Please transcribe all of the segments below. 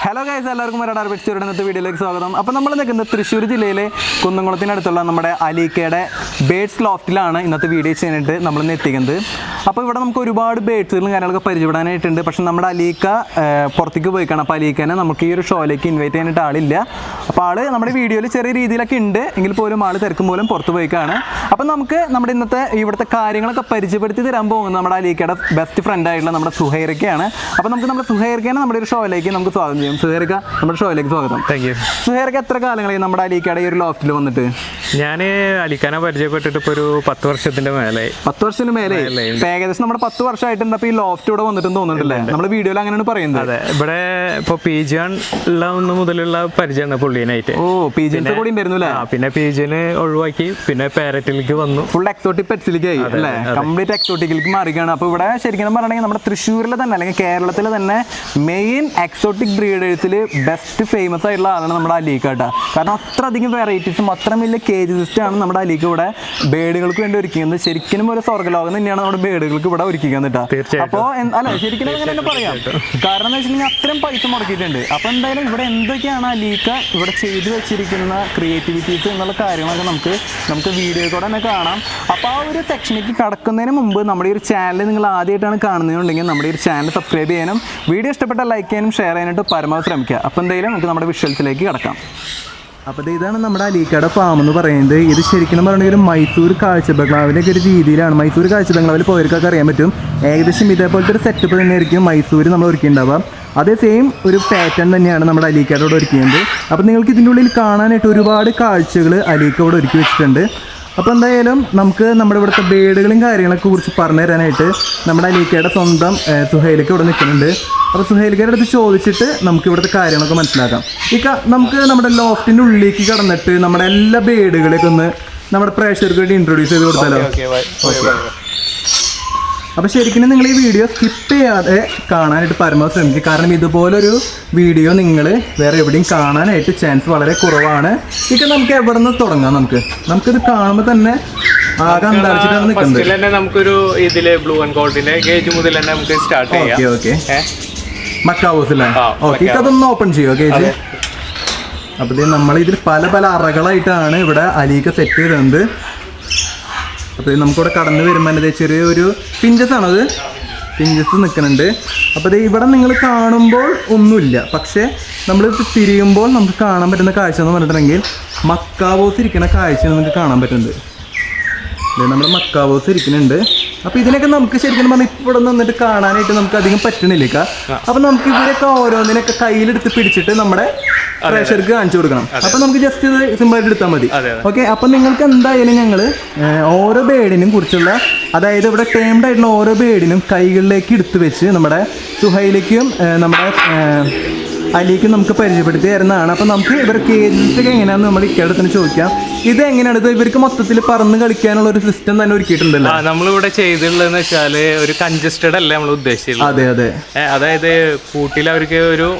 Hello guys, എല്ലാവർക്കും Exoticpets ഇന്നത്തെ വീഡിയോയിലേക്ക് സ്വാഗതം. അപ്പോൾ നമ്മൾ നിൽക്കുന്നത് തൃശ്ശൂർ ജില്ലയിലെ കുന്നംകുളത്തിനടുത്തുള്ള നമ്മുടെ അലീക്കയുടെ ബേഡ്സ് ലോഫ്റ്റിലാണ് ഇന്നത്തെ വീഡിയോ ചെയ്യാനായിട്ട് നമ്മളിന്ന് എത്തിക്കുന്നത്. അപ്പോൾ ഇവിടെ നമുക്ക് ഒരുപാട് ബേഡ്സുകളും കാര്യങ്ങളൊക്കെ പരിചയപ്പെടാനായിട്ടുണ്ട്. പക്ഷേ നമ്മുടെ അലീക്ക പുറത്തേക്ക് പോയിക്കാണ്. അപ്പോൾ അലീക്കനെ നമുക്ക് ഈ ഒരു ഷോയിലേക്ക് ഇൻവൈറ്റ് ചെയ്യാനായിട്ട് ആളില്ല. അപ്പോൾ ആൾ നമ്മുടെ വീഡിയോയിൽ ചെറിയ രീതിയിലൊക്കെ ഉണ്ട് എങ്കിൽ പോലും ആൾ തിരക്കും പോലും പുറത്ത് പോയിക്കാണ്. അപ്പോൾ നമുക്ക് നമ്മുടെ ഇന്നത്തെ ഇവിടുത്തെ കാര്യങ്ങളൊക്കെ പരിചയപ്പെടുത്തി തരാൻ പോകുന്നത് നമ്മുടെ അലീക്കയുടെ ബെസ്റ്റ് ഫ്രണ്ട് ആയിട്ടുള്ള നമ്മുടെ സുഹൈറയ്ക്കാണ്. അപ്പോൾ നമുക്ക് നമ്മുടെ സുഹൈറയ്ക്കാനെ നമ്മുടെ ഒരു ഷോയിലേക്ക് നമുക്ക് സ്വാഗതം ചെയ്യാം. സുഹൈറക്ക, നമ്മുടെ ഷോയിലേക്ക് സ്വാഗതം. Thank you. സുഹൈറക്ക, എത്ര കാലങ്ങളായി നമ്മുടെ അലീക്കയുടെ ഈ ഒരു ലോഫ്റ്റിൽ വന്നിട്ട്? ഞാൻ അലീക്കാനെ പരിചയപ്പെട്ടിട്ട് ഇപ്പോൾ ഒരു 10 വർഷത്തിന്റെ മേലെ. 10 വർഷത്തിന് മേലെ? ഏകദേശം നമ്മുടെ 10 വർഷമായിട്ടുണ്ട്. അപ്പോൾ ഈ ലോഫ്റ്റ് ഇവിടെ വന്നിട്ട് തോന്നുന്നുണ്ടല്ലേ? നമ്മുടെ വീഡിയോയിൽ അങ്ങനെയാണ് പറയുന്നത്. അതെ, ഇവിടെ ഇപ്പോൾ പീജിയൻ ഉള്ള ഒന്ന് മുതലുള്ള പരിചയമാണ് പുള്ളിനായിട്ട്. ഓ, പീജിയൻസ് കൂടി ഉണ്ടായിരുന്നു അല്ലേ? പിന്നെ പീജിയന് ഒഴിവാക്കി പിന്നെ പാരറ്റിലേക്ക് വന്നു. ഫുൾ എക്സോട്ടിക് ആയി അല്ലേ? കംപ്ലീറ്റ് എക്സോട്ടിക്കിലേക്ക് മാറിയാണ്. അപ്പോൾ ഇവിടെ ശരിക്കും പറഞ്ഞിട്ടുണ്ടെങ്കിൽ നമ്മുടെ തൃശ്ശൂരിൽ തന്നെ അല്ലെങ്കിൽ കേരളത്തിൽ തന്നെ മെയിൻ എക്സോട്ടിക് ബ്രീഡേഴ്സിൽ ബെസ്റ്റ് ഫേമസ് ആയിട്ടുള്ള ആളാണ് നമ്മുടെ അലീക്ക കേട്ടോ. കാരണം അത്രയധികം വെറൈറ്റീസും അത്രയും വലിയ കേജ് സിസ്റ്റമാണ് നമ്മുടെ അലീക്ക ഇവിടെ ബേഡുകൾക്ക് വേണ്ടി ഒരുക്കുന്നത്. ശരിക്കും ഒരു സ്വർഗ്ഗലോകം തന്നെയാണ് നമ്മുടെ ബേഡുകൾക്ക് ഇവിടെ ഒരുക്കുന്നത് കേട്ടോ. അപ്പോൾ അല്ല, ശരിക്കും അങ്ങനെ തന്നെ പറയാം. കാരണം എന്ന് വെച്ചിട്ടുണ്ടെങ്കിൽ അത്രയും പൈസ മുടക്കിയിട്ടുണ്ട്. അപ്പോൾ എന്തായാലും ഇവിടെ എന്തൊക്കെയാണ് അലീക്ക ഇവിടെ ചെയ്തു വെച്ചിരിക്കുന്ന ക്രിയേറ്റിവിറ്റീസ് എന്നുള്ള കാര്യങ്ങളൊക്കെ നമുക്ക് വീഡിയോയിൽ കൂടെ തന്നെ കാണാം. അപ്പോൾ ആ ഒരു സെക്ഷനിലേക്ക് കടക്കുന്നതിന് മുമ്പ് നമ്മുടെ ഈ ഒരു ചാനൽ നിങ്ങൾ ആദ്യമായിട്ടാണ് കാണുന്നതെന്നുണ്ടെങ്കിൽ നമ്മുടെ ഈ ഒരു ചാനൽ സബ്സ്ക്രൈബ് ചെയ്യാനും വീഡിയോ ഇഷ്ടപ്പെട്ട ലൈക്ക് ചെയ്യാനും ഷെയർ ചെയ്യാനായിട്ട് പരമാവധി ശ്രമിക്കുക. അപ്പോൾ എന്തായാലും നമുക്ക് നമ്മുടെ വിഷ്വൽസിലേക്ക് കിടക്കാം. അപ്പോൾ ഇതാണ് നമ്മുടെ അലീക്കയുടെ ഫാം എന്ന് പറയുന്നത്. ഇത് ശരിക്കും പറഞ്ഞിട്ടുണ്ടെങ്കിൽ മൈസൂർ കാഴ്ച ബംഗ്ലാവിൻ്റെ ഒരു രീതിയിലാണ്. മൈസൂർ കാഴ്ച ബംഗ്ലാവിൽ പോയവർക്കൊക്കെ അറിയാൻ പറ്റും. ഏകദേശം ഇതേപോലത്തെ ഒരു സെറ്റപ്പ് തന്നെയായിരിക്കും മൈസൂർ നമ്മൾ ഒരുക്കിയിട്ടുണ്ടാവുക. അതേ സെയിം ഒരു പാറ്റേൺ തന്നെയാണ് നമ്മുടെ അലീക്കയോട് ഒരുക്കിയത്. അപ്പോൾ നിങ്ങൾക്ക് ഇതിൻ്റെ ഉള്ളിൽ കാണാനായിട്ട് ഒരുപാട് കാഴ്ചകൾ അലീക്കയോട് ഒരുക്കി വെച്ചിട്ടുണ്ട്. അപ്പോൾ എന്തായാലും നമുക്ക് നമ്മുടെ ഇവിടുത്തെ ബേഡുകളും കാര്യങ്ങളൊക്കെ കുറിച്ച് പറഞ്ഞു തരാനായിട്ട് നമ്മുടെ അലീക്കയുടെ സ്വന്തം സുഹൈലൊക്കെ ഇവിടെ നിൽക്കുന്നുണ്ട്. അപ്പോൾ സുഹൈലിക്കയുടെ അടുത്ത് ചോദിച്ചിട്ട് നമുക്ക് ഇവിടുത്തെ കാര്യങ്ങളൊക്കെ മനസ്സിലാക്കാം. നമുക്ക് നമ്മുടെ ലോഫ്റ്റിൻ്റെ ഉള്ളിലേക്ക് കടന്നിട്ട് നമ്മുടെ എല്ലാ ബേഡുകളെയൊക്കെ ഒന്ന് നമ്മുടെ പ്രേക്ഷകർക്ക് വേണ്ടി ഇൻട്രൊഡ്യൂസ് ചെയ്ത് കൊടുത്താലോ? അപ്പോൾ ശരിക്കും നിങ്ങൾ ഈ വീഡിയോ സ്കിപ്പ് ചെയ്യാതെ കാണാനായിട്ട് പരമാവധി ശ്രമിക്കുക. കാരണം ഇതുപോലൊരു വീഡിയോ നിങ്ങൾ വേറെ എവിടെയും കാണാനായിട്ട് ചാൻസ് വളരെ കുറവാണ്. നമുക്ക് എവിടെ നിന്ന് തുടങ്ങാം? നമുക്കിത് കാണുമ്പോൾ തന്നെ ആകെ അന്താളിച്ചിട്ടാണ് നിൽക്കുന്നത്. നമുക്കൊരു ഇതിലെ ബ്ലൂ ആൻഡ് ഗോൾഡിന്റെ ഗേജ് മുതൽ തന്നെ നമുക്ക് സ്റ്റാർട്ട് ചെയ്യാം. ഓക്കെ മക്കാവൂസല്ലേ? ഓക്കെ, ഇതൊന്ന് ഓപ്പൺ ചെയ്യുമോ ഗേജ്? അപ്പോൾ നമ്മളിതിൽ പല പല അറകളായിട്ടാണ് ഇവിടെ അലീക്ക സെറ്റ് ചെയ്തത്. അപ്പോൾ നമുക്കിവിടെ കടന്നു വരുമ്പോൾ തന്നെ ചെറിയൊരു പിഞ്ചസ് ആണത്, പിഞ്ചസ് നിൽക്കുന്നുണ്ട്. അപ്പോൾ ഇവിടെ നിങ്ങൾ കാണുമ്പോൾ ഒന്നുമില്ല, പക്ഷേ നമ്മൾ തിരിയുമ്പോൾ നമുക്ക് കാണാൻ പറ്റുന്ന കാഴ്ച എന്ന് പറഞ്ഞിട്ടുണ്ടെങ്കിൽ മക്കാവോസ് ഇരിക്കുന്ന കാഴ്ച നമുക്ക് കാണാൻ പറ്റുന്നുണ്ട്. നമ്മുടെ മക്കാവോസ് ഇരിക്കുന്നുണ്ട്. അപ്പോൾ ഇതിനൊക്കെ നമുക്ക് ശരിക്കും പറഞ്ഞാൽ ഇവിടെ നിന്നിട്ട് കാണാനായിട്ട് നമുക്ക് അധികം പറ്റണില്ല. അപ്പോൾ നമുക്ക് ഇവരൊക്കെ ഓരോന്നിനൊക്കെ കയ്യിലെടുത്ത് പിടിച്ചിട്ട് നമ്മുടെ പ്രേക്ഷകർക്ക് കാണിച്ചു കൊടുക്കണം. അപ്പോൾ നമുക്ക് ജസ്റ്റ് ഇത് സിമ്പിളായിട്ട് എടുത്താൽ മതി. ഓക്കെ, അപ്പോൾ നിങ്ങൾക്ക് എന്തായാലും ഞങ്ങൾ ഓരോ ബേഡിനും കുറിച്ചുള്ള, അതായത് ഇവിടെ ടേംഡ് ആയിട്ടുള്ള ഓരോ ബേഡിനും കൈകളിലേക്ക് എടുത്ത് വെച്ച് നമ്മുടെ സുഹൈലിക്കും നമ്മുടെ അലിക്കും നമുക്ക് പരിചയപ്പെടുത്തി തരുന്നതാണ്. അപ്പോൾ നമുക്ക് ഇവരുടെ കേജൊക്കെ എങ്ങനെയാണെന്ന് നമ്മൾ ഇക്കയുടെ തന്നെ ചോദിക്കാം. ഇത് എങ്ങനെയാണ്? ഇത് ഇവർക്ക് മൊത്തത്തിൽ പറന്ന് കളിക്കാനുള്ള ഒരു സിസ്റ്റം തന്നെ ഒരുക്കിയിട്ടുണ്ടല്ലോ. നമ്മളിവിടെ ചെയ്തിട്ടുള്ളതെന്ന് വെച്ചാൽ ഒരു കൺജസ്റ്റഡ് അല്ല നമ്മൾ ഉദ്ദേശിച്ചത്. അതെ, അതായത് കൂട്ടിൽ അവർക്ക് ഒരു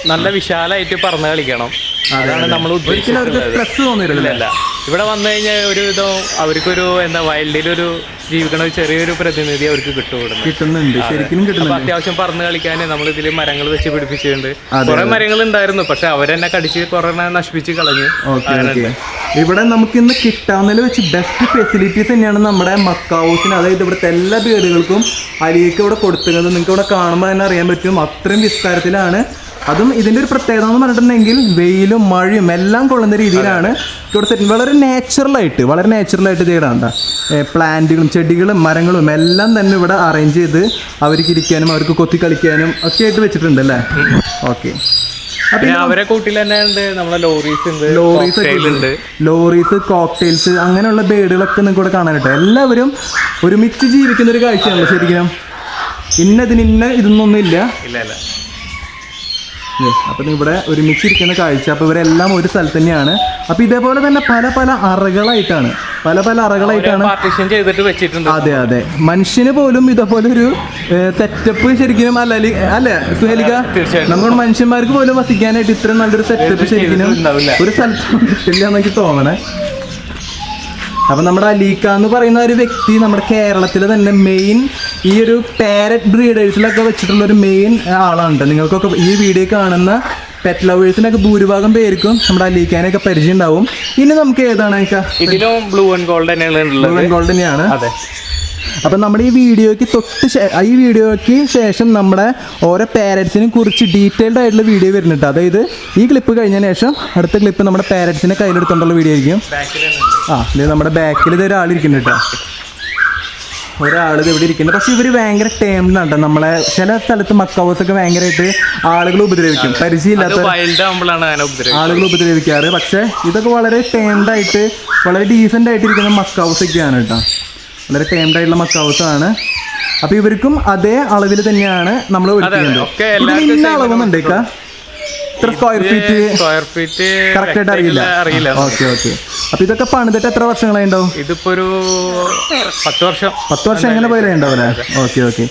നല്ല വിശാലമായിട്ട് പറന്ന് കളിക്കണം. അതാണ് നമ്മൾ ഉദ്ദേശിച്ചിട്ടുള്ളത്. ഇവിടെ വന്നു കഴിഞ്ഞാൽ ഒരു വിധം അവർക്കൊരു വൈൽഡിലൊരു ജീവിക്കണ ചെറിയൊരു പ്രതിനിധി അവർക്ക് കിട്ടുന്നുണ്ട്. ശരിക്കും കിട്ടുന്നുണ്ട്. അത്യാവശ്യം പറന്ന് കളിക്കാൻ നമ്മൾ ഇതിൽ മരങ്ങൾ വെച്ച് പിടിപ്പിച്ചിട്ടുണ്ട്. കുറെ മരങ്ങൾ ഉണ്ടായിരുന്നു, പക്ഷെ അവരെന്നെ കടിച്ച് കുറെ നശിപ്പിച്ച് കളഞ്ഞു. ഇവിടെ നമുക്ക് ഇന്ന് കിട്ടാവുന്നതിൽ വെച്ച് ബെസ്റ്റ് ഫെസിലിറ്റീസ് തന്നെയാണ് നമ്മുടെ മക്കാവൂസിന്. അതായത് ഇവിടുത്തെ എല്ലാ ബേഡുകൾക്കും അലിയൊക്കെ ഇവിടെ കൊടുക്കുന്നത് നിങ്ങൾക്ക് ഇവിടെ കാണുമ്പോൾ തന്നെ അറിയാൻ പറ്റും. അത്രയും വിസ്താരത്തിലാണ്. അതും ഇതിൻ്റെ ഒരു പ്രത്യേകത എന്ന് പറഞ്ഞിട്ടുണ്ടെങ്കിൽ വെയിലും മഴയും എല്ലാം കൊള്ളുന്ന രീതിയിലാണ് ഇവിടെ സെറ്റ്. വളരെ നാച്ചുറലായിട്ട് ചെയ്യണ്ട പ്ലാന്റുകളും ചെടികളും മരങ്ങളും എല്ലാം തന്നെ ഇവിടെ അറേഞ്ച് ചെയ്ത് അവർക്ക് ഇരിക്കാനും അവർക്ക് കൊത്തി കളിക്കാനും ഒക്കെ ആയിട്ട് വെച്ചിട്ടുണ്ട് അല്ലേ? ഓക്കെ, അവരെ കൂട്ടിൽ തന്നെ ഉണ്ട് നമ്മളെ ലോറീസ്, കോക്ടെയിൽസ്, അങ്ങനെയുള്ള ബേഡുകളൊക്കെ നിങ്ങൾക്ക് ഇവിടെ കാണാനായിട്ട് എല്ലാവരും ഒരുമിച്ച് ജീവിക്കുന്ന ഒരു കാഴ്ചയാണല്ലോ ശരിക്കും. ഇന്ന ഇതൊന്നും ഇല്ല. അപ്പം ഇവിടെ ഒരുമിച്ചിരിക്കുന്ന കാഴ്ച. അപ്പോൾ ഇവരെല്ലാം ഒരു സ്ഥലത്ത് തന്നെയാണ്. അപ്പോൾ ഇതേപോലെ തന്നെ പല പല അറകളായിട്ടാണ് പാർട്ടീഷൻ ചെയ്തിട്ട് വെച്ചിട്ടുണ്ട്. അതെ, മനുഷ്യന് പോലും ഇതേപോലെ ഒരു സെറ്റപ്പ് ശരിക്കും അല്ലേ സുഹേലിക? നമ്മുടെ മനുഷ്യന്മാർക്ക് പോലും വസിക്കാനായിട്ട് ഇത്രയും നല്ലൊരു സെറ്റപ്പ് ശരിക്കും ഒരു സ്ഥലത്ത് കിട്ടില്ല എന്നൊക്കെ തോന്നണേ. അപ്പം നമ്മുടെ അലീക്ക എന്ന് പറയുന്ന ഒരു വ്യക്തി നമ്മുടെ കേരളത്തിൽ തന്നെ മെയിൻ ഈ ഒരു പാരറ്റ് ബ്രീഡേഴ്സിലൊക്കെ വെച്ചിട്ടുള്ളൊരു മെയിൻ ആളാണ്. നിങ്ങൾക്കൊക്കെ ഈ വീഡിയോ കാണുന്ന പെറ്റ് ലവേഴ്സിനൊക്കെ ഭൂരിഭാഗം പേർക്കും നമ്മുടെ അലീക്കാനൊക്കെ പരിചയം ഉണ്ടാവും. ഇനി നമുക്ക് ഏതാണ് ഇതിലും ബ്ലൂ ആൻഡ് ഗോൾഡ് തന്നെയാണ്. അതെ. അപ്പം നമ്മുടെ ഈ വീഡിയോയ്ക്ക് ശേഷം നമ്മുടെ ഓരോ പാരറ്റ്സിനെ കുറിച്ച് ഡീറ്റെയിൽഡ് ആയിട്ടുള്ള വീഡിയോ വരുന്നുണ്ട്. അതായത് ഈ ക്ലിപ്പ് കഴിഞ്ഞതിന് ശേഷം അടുത്ത ക്ലിപ്പ് നമ്മുടെ പാരറ്റ്സിനെ കയ്യിലെടുത്തോണ്ടുള്ള വീഡിയോ ആയിരിക്കും. ഇത് നമ്മുടെ ബാക്കിൽ ഇത് ഒരാളിരിക്കുന്നുണ്ട് കേട്ടോ. ഒരാളിത് ഇവിടെ ഇരിക്കുന്നത്. പക്ഷെ ഇവർ ഭയങ്കര ടേംഡാണ് കേട്ടോ. നമ്മളെ ചില സ്ഥലത്ത് മക്കൗസൊക്കെ ഭയങ്കരമായിട്ട് ആളുകൾ ഉപദ്രവിക്കും, പരിചയമില്ലാത്ത ആളുകൾ ഉപദ്രവിക്കാറ്. പക്ഷെ ഇതൊക്കെ വളരെ ടേംഡായിട്ട് വളരെ ഡീസൻ്റ് ആയിട്ടിരിക്കുന്ന മക്കൗസൊക്കെയാണ് കേട്ടോ. വളരെ ടേംഡ് ആയിട്ടുള്ള മക്കൗസാണ്. അപ്പൊ ഇവർക്കും അതേ അളവിൽ തന്നെയാണ് നമ്മൾ ഒരുക്കുന്നത്. ഇന്ന അളവൊന്നുണ്ട് ഇത്ര സ്ക്വയർ ഫീറ്റ് കറക്റ്റ് ആയിട്ട് അറിയില്ല. ഓക്കെ. അപ്പൊ ഇതൊക്കെ പണിതിട്ട് എത്ര വർഷങ്ങളായിണ്ടാവും? ഇതിപ്പോ ഒരു 10 വർഷം എങ്ങനെ പോലെ ഉണ്ടാവില്ലേ? ഓക്കെ.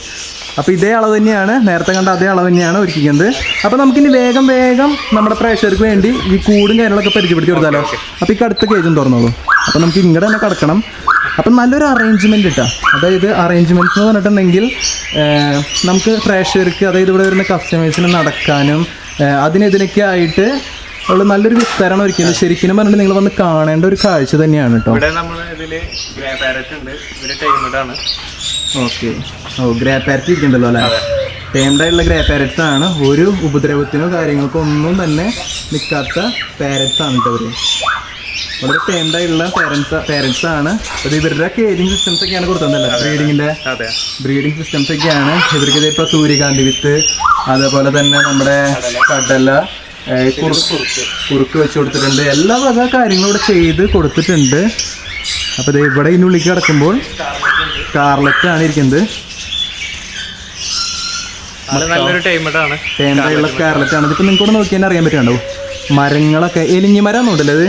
അപ്പോൾ ഇതേ അളവ് തന്നെയാണ്, നേരത്തെ കണ്ട അതേ അളവ് തന്നെയാണ് ഒരുക്കുന്നത്. അപ്പോൾ നമുക്കിനി വേഗം നമ്മുടെ പ്രേക്ഷകർക്ക് വേണ്ടി ഈ കൂടും കാര്യങ്ങളൊക്കെ പരിചയപ്പെടുത്തി കൊടുത്താലോ. അപ്പോൾ ഈ അടുത്ത കേജും തുറന്നോളൂ. അപ്പോൾ നമുക്ക് ഇങ്ങോട്ട് തന്നെ കിടക്കണം. അപ്പം നല്ലൊരു അറേഞ്ച്മെൻറ്റ് കിട്ടാം. അതായത് അറേഞ്ച്മെൻറ്റ്സ് എന്ന് പറഞ്ഞിട്ടുണ്ടെങ്കിൽ നമുക്ക് പ്രേക്ഷകർക്ക്, അതായത് ഇവിടെ വരുന്ന കസ്റ്റമേഴ്സിന് നടക്കാനും അതിനെതിനൊക്കെ ആയിട്ട് ഉള്ള നല്ലൊരു വിസ്താരമാണ് ഒരുക്കുന്നത്. ശരിക്കും പറഞ്ഞിട്ട് നിങ്ങൾ വന്ന് കാണേണ്ട ഒരു കാഴ്ച തന്നെയാണ് കേട്ടോ. ഓക്കെ. ഗ്രേ പാരറ്റ് ഇരിക്കണ്ടല്ലോ അല്ലേ? ടേംഡായിട്ടുള്ള ഗ്രേ പാരറ്റ്സ് ആണ്. ഒരു ഉപദ്രവത്തിനോ കാര്യങ്ങൾക്കോ ഒന്നും തന്നെ നിൽക്കാത്ത പാരറ്റ്സ് ആണ് കേട്ടോ. അവർ വളരെ ടേംഡായിട്ടുള്ള പാരൻസ് ആണ്. അത് ഇവരുടെ കേജിങ് സിസ്റ്റംസ് ഒക്കെയാണ് കൊടുത്തതല്ലേ, ബ്രീഡിങ് സിസ്റ്റംസ് ഒക്കെയാണ് ഇവർക്ക്. ഇതിപ്പോൾ സൂര്യകാന്തി വിത്ത്, അതേപോലെ തന്നെ നമ്മുടെ കടല, കുറുക്ക് വെച്ച് കൊടുത്തിട്ടുണ്ട്. എല്ലാ വക കാര്യങ്ങളും ഇവിടെ ചെയ്ത് കൊടുത്തിട്ടുണ്ട്. അപ്പോൾ ഇത് ഇവിടെ ഇതിനുള്ളിലേക്ക് കിടക്കുമ്പോൾ സ്കാർലറ്റ് ആണ് ഇരിക്കുന്നത്. ടേംഡായിട്ടുള്ള സ്കാർലറ്റ് ആണ്. ഇതിപ്പോൾ നിങ്ങൾക്ക് ഇവിടെ നോക്കിയാൽ അറിയാൻ പറ്റുന്നുണ്ടോ? മരങ്ങളൊക്കെ എലിഞ്ഞിമരം ഉണ്ടല്ലോ, അത്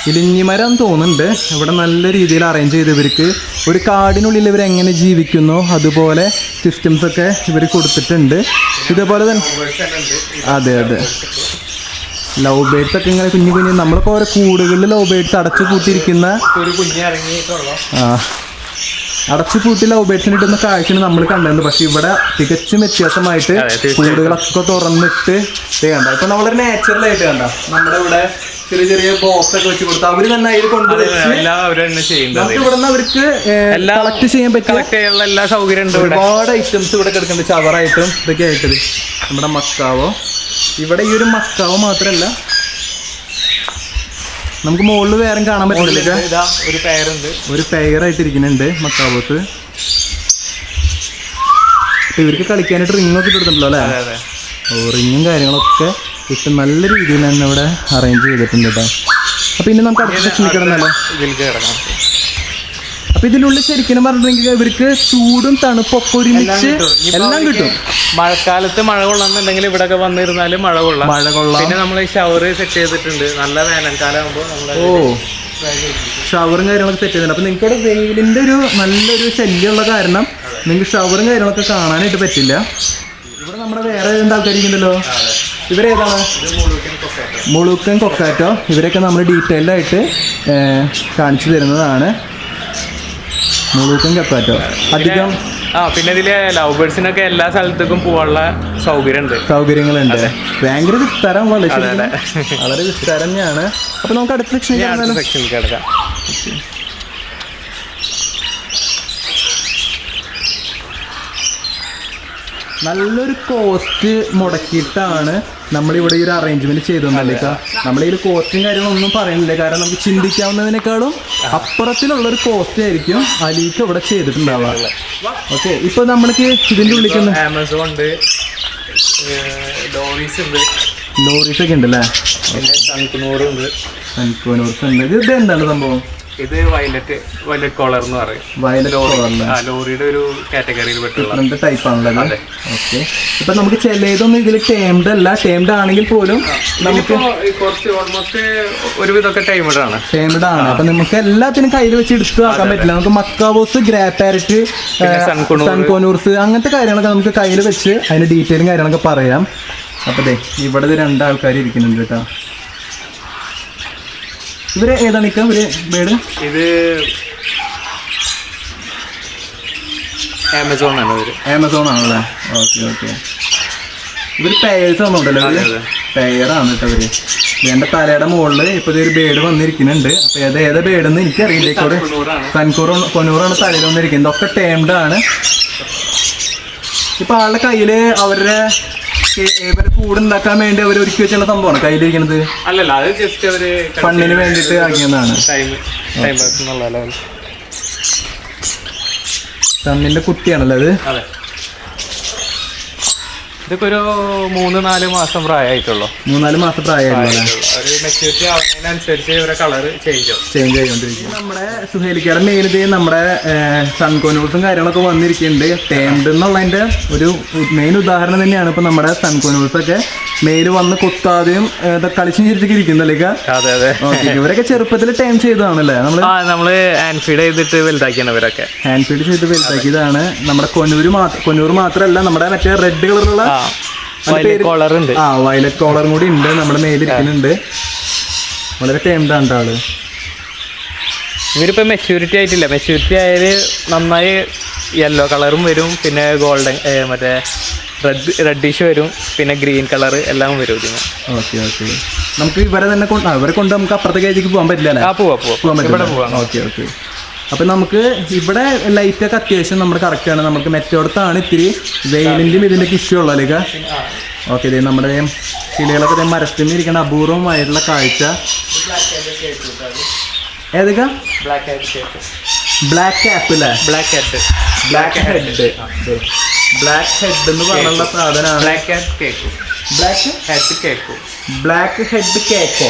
ഇലിഞ്ഞിമരം തോന്നുന്നുണ്ട്. ഇവിടെ നല്ല രീതിയിൽ അറേഞ്ച് ചെയ്ത് ഇവർക്ക് ഒരു കാടിനുള്ളിൽ ഇവർ എങ്ങനെ ജീവിക്കുന്നോ അതുപോലെ സിസ്റ്റംസൊക്കെ ഇവർ കൊടുത്തിട്ടുണ്ട്. ഇതേപോലെ തന്നെ അതെ ലവ് ബേഡ്സ് ഒക്കെ ഇങ്ങനെ കുഞ്ഞു നമ്മളിപ്പോൾ ഓരോ കൂടുകളിൽ ലവ് ബേഡ്സ് അടച്ചു കൂട്ടിയിരിക്കുന്ന അടച്ചു പൂട്ടി ലവ് ബേഡ്സിന് ഇട്ടുന്ന കാഴ്ചയാണ് നമ്മൾ കണ്ടിട്ടുണ്ട്. പക്ഷെ ഇവിടെ തികച്ചും വ്യത്യാസമായിട്ട് കൂടുകളൊക്കെ തുറന്നിട്ട് കണ്ട. ഇപ്പൊ നമ്മളൊരു നാച്ചുറലായിട്ട് കണ്ട നമ്മുടെ ഇവിടെ ചെറിയ ബോക്സ് ഒക്കെ വെച്ച് കൊടുത്ത് അവര് തന്നെ അതിൽ കൊണ്ടുവച്ച് ഇവിടുന്ന് അവർക്ക് കളക്ട് ചെയ്യാൻ പറ്റിയ എല്ലാ സൗകര്യം ഉണ്ട്. ഒരുപാട് ഐറ്റംസ് ഇവിടെ കിടക്കുന്നുണ്ട്, ചവറായിട്ടും ഇതൊക്കെ ആയിട്ടത്. നമ്മുടെ മക്കാവോ, ഇവിടെ ഈ ഒരു മക്കാവോ മാത്രമല്ല നമുക്ക് മുകളിൽ വേറെ കാണാൻ പറ്റില്ല. ഒരു പെയറായിട്ട് ഇരിക്കുന്നുണ്ട് മക്കാവോസ്. ഇവർക്ക് കളിക്കാനായിട്ട് റിങ്ങൊക്കെ ഇട്ടിട്ടുണ്ടല്ലോ അല്ലേ? റിങ്ങും കാര്യങ്ങളൊക്കെ ഇട്ട് നല്ല രീതിയിൽ തന്നെ ഇവിടെ അറേഞ്ച് ചെയ്തിട്ടുണ്ട് കേട്ടോ. അപ്പോൾ ഇനി നമുക്ക് അടുത്ത സെക്ഷനിൽ കിടന്നല്ലോ. അപ്പൊ ഇതിനുള്ളിൽ ശരിക്കും പറഞ്ഞിട്ടുണ്ടെങ്കിൽ ഇവർക്ക് ചൂടും തണുപ്പൊക്കെ ഒരുമിച്ച് എല്ലാം കിട്ടും. മഴക്കാലത്ത് മഴ കൊള്ളാന്നുണ്ടെങ്കിൽ ഇവിടെ ഒക്കെ വന്നിരുന്നാല് മഴ കൊള്ളാം. പിന്നെ നമ്മൾ ഷവർ സെറ്റ് ചെയ്തിട്ടുണ്ട്. നല്ല വേനൽക്കാലം ആകുമ്പോൾ ഷവറും കാര്യങ്ങളൊക്കെ സെറ്റ് ചെയ്തിട്ടുണ്ട്. അപ്പൊ നിങ്ങൾക്ക് ഇവിടെ വെയിലിന്റെ ഒരു നല്ലൊരു ശല്യമുള്ള കാരണം നിങ്ങൾക്ക് ഷവറും കാര്യങ്ങളൊക്കെ കാണാനായിട്ട് പറ്റില്ല. ഇവിടെ നമ്മുടെ വേറെ രണ്ട് ആൾക്കാരിക്കുന്നുണ്ടല്ലോ. ഇവരേതാണ്? മുളുക്കൻ കൊക്കാറ്റോ. ഇവരൊക്കെ നമ്മൾ ഡീറ്റെയിൽഡ് ആയിട്ട് കാണിച്ചു തരുന്നതാണ്. മുളുക്കൻ കൊക്കാറ്റോ അധികം. പിന്നെ ഇതില് ലവ് ബേഡ്സിനൊക്കെ എല്ലാ സ്ഥലത്തേക്കും പോകാനുള്ള സൗകര്യങ്ങളുണ്ട്. ഭയങ്കര വിസ്താരം, വളരെ വിസ്താരം തന്നെയാണ്. അപ്പൊ നമുക്ക് അടുത്ത സെക്ഷനിൽ കിടക്കാം. നല്ലൊരു കോസ്റ്റ് മുടക്കിയിട്ടാണ് നമ്മളിവിടെ ഈ ഒരു അറേഞ്ച്മെന്റ് ചെയ്തോണ്ടല്ലേക്കാ. നമ്മളിതിൽ കോസ്റ്റും കാര്യങ്ങളൊന്നും പറയുന്നില്ല, കാരണം നമുക്ക് ചിന്തിക്കാവുന്നതിനേക്കാളും അപ്പുറത്തിലുള്ളൊരു കോസ്റ്റ് ആയിരിക്കും അലീക്ക് ഇവിടെ ചെയ്തിട്ടുണ്ടാവുക. ഓക്കെ. ഇപ്പൊ നമ്മൾക്ക് ഇതിന്റെ ഉള്ളിൽ ആമസോൺ ലോറീസ് ഒക്കെ ഉണ്ടല്ലേ? ഇത് എന്താണ് സംഭവം? ഇത് വയലറ്റ് കോളർ എന്ന് പറയും. ലോറിയുടെ ഒരു കാറ്റഗറിയിൽ പെട്ടുള്ള ടൈപ്പ് ആണല്ലോ. ഓക്കെ. ഇപ്പൊ നമുക്ക് ചിലതൊന്നും ഇതിൽ ടേംഡ് അല്ല. ടേംഡ് ആണെങ്കിൽ പോലും നമുക്ക് കുറച്ച് ഓൾമോസ്റ്റ് ഒരുവിധമൊക്കെ ടേംഡ് ആണ്. അപ്പൊ നമുക്ക് എല്ലാത്തിനും കയ്യിൽ വെച്ച് എടുത്ത് ആക്കാൻ പറ്റില്ല. നമുക്ക് മക്കാവോസ്, ഗ്രേ പാരറ്റ്, സൺകോനൂർസ് അങ്ങനത്തെ കാര്യങ്ങളൊക്കെ നമുക്ക് കയ്യിൽ വെച്ച് അതിന്റെ ഡീറ്റെയിലും കാര്യങ്ങളൊക്കെ പറയാം. അപ്പൊ ഇവിടെ രണ്ടാൾക്കാർ ഇരിക്കുന്നുണ്ട് കേട്ടോ. ഇവര് ഏതാണ് ഇവര് ബേഡ്? ഇത് ആമസോൺ ആണല്ലേ? ഓക്കെ. ഇവര് പേഴ്സ് വന്നോണ്ടല്ലോ, പെയറാണ് കേട്ടോ ഇവര്. എന്റെ തലയുടെ മുകളില് ഇപ്പൊ ഒരു ബേഡ് വന്നിരിക്കുന്നുണ്ട്. അപ്പൊ ഏതാ ബേഡെന്ന് എനിക്കറിയില്ല. കൊനൂറാണ് തലയിൽ വന്നിരിക്കുന്നത്. ഇതൊക്കെ ടേംഡ് ആണ്. ഇപ്പൊ ആളുടെ കയ്യില് അവരുടെ കൂടുണ്ടാക്കാൻ വേണ്ടി അവർ ഒരുക്കി വെച്ചുള്ള സംഭവമാണ് കയ്യിലിരിക്കുന്നത്. അല്ലല്ല, അത് ജസ്റ്റ് അവര് ഫണ്ണിന് വേണ്ടിട്ട് ആക്കിയതാണ്. തമ്മിന്റെ കുട്ടിയാണല്ലോ അത്. ഇതൊക്കെ ഒരു 3-4 മാസം പ്രായമായിട്ടുള്ളൂ. 3-4 മാസം പ്രായമായിട്ടുള്ള ഒരു മെച്യൂരിറ്റി ആവുന്നതിനനുസരിച്ച് ഇവരെ കളറ് ചേഞ്ച് ആയിക്കൊണ്ടിരിക്കും. നമ്മുടെ സുഹേലിക്കാരുടെ മെയിൻ നമ്മുടെ സൺകോനൂൾസും കാര്യങ്ങളൊക്കെ വന്നിരിക്കുന്നുണ്ട്. ടേംഡ് എന്നുള്ളതിന്റെ ഒരു മെയിൻ ഉദാഹരണം തന്നെയാണ് ഇപ്പൊ നമ്മുടെ സൺകോനൂൾസ് ഒക്കെ മെയില് വന്ന് കൊത്താതെയും കളിച്ചും ചിരിച്ചൊക്കെ ഇരിക്കുന്നല്ലേ. ഇവരൊക്കെ ചെറുപ്പത്തിൽ ടൈം ചെയ്തതാണല്ലേ? നമ്മള് ഹാൻഡ് ഫീഡ് ചെയ്തിട്ട് വലുതാക്കിയാണ് ഇവരൊക്കെ. ഹാൻഡ് ഫീഡ് ചെയ്ത് വലുതാക്കിയതാണ്. നമ്മുടെ കൊന്നൂർ മാത്രമല്ല, നമ്മുടെ മറ്റേ റെഡ് കളറുള്ള കോളർ ഉണ്ട്. വയലറ്റ് കോളറും കൂടി ഉണ്ട് നമ്മുടെ മേലിരിക്കുന്നുണ്ട്. വളരെ ടൈംഡ് ആണ് ആള്. ഇവരിപ്പോ മെച്യൂരിറ്റി ആയിട്ടില്ല. മെച്യൂരിറ്റി ആയാല് നന്നായി യെല്ലോ കളറും വരും, പിന്നെ ഗോൾഡൻ മറ്റേ റെഡിഷ് വരും, പിന്നെ ഗ്രീൻ കളർ എല്ലാം വരും ഇതിന്. ഓക്കെ. നമുക്ക് ഇവരെ തന്നെ ഇവരെ കൊണ്ട് നമുക്ക് അപ്പുറത്തെ കേജിക്ക് പോകാൻ പറ്റില്ല. ഓക്കെ. അപ്പൊ നമുക്ക് ഇവിടെ ലൈറ്റ് ഒക്കെ അത്യാവശ്യം നമ്മുടെ കറക്റ്റ് ആണ്. നമുക്ക് മെറ്റോടത്താണ് ഇത്തിരി വെയിലിന്റെയും ഇതിന്റെ ഇഷ്യൂ ഉള്ളതല്ലേ. ഓക്കെ. നമ്മുടെ കിളികളൊക്കെ മരത്തിൽ ഇരിക്കുന്ന അപൂർവമായിട്ടുള്ള കാഴ്ച. ഏതൊക്കെ? ബ്ലാക്ക് ക്യാപ്പ് അല്ലേ? ബ്ലാക്ക് ഹെഡ് എന്ന് പറഞ്ഞുള്ള സാധനമാണ്. ബ്ലാക്ക് ഹെഡ് കേക്കോ.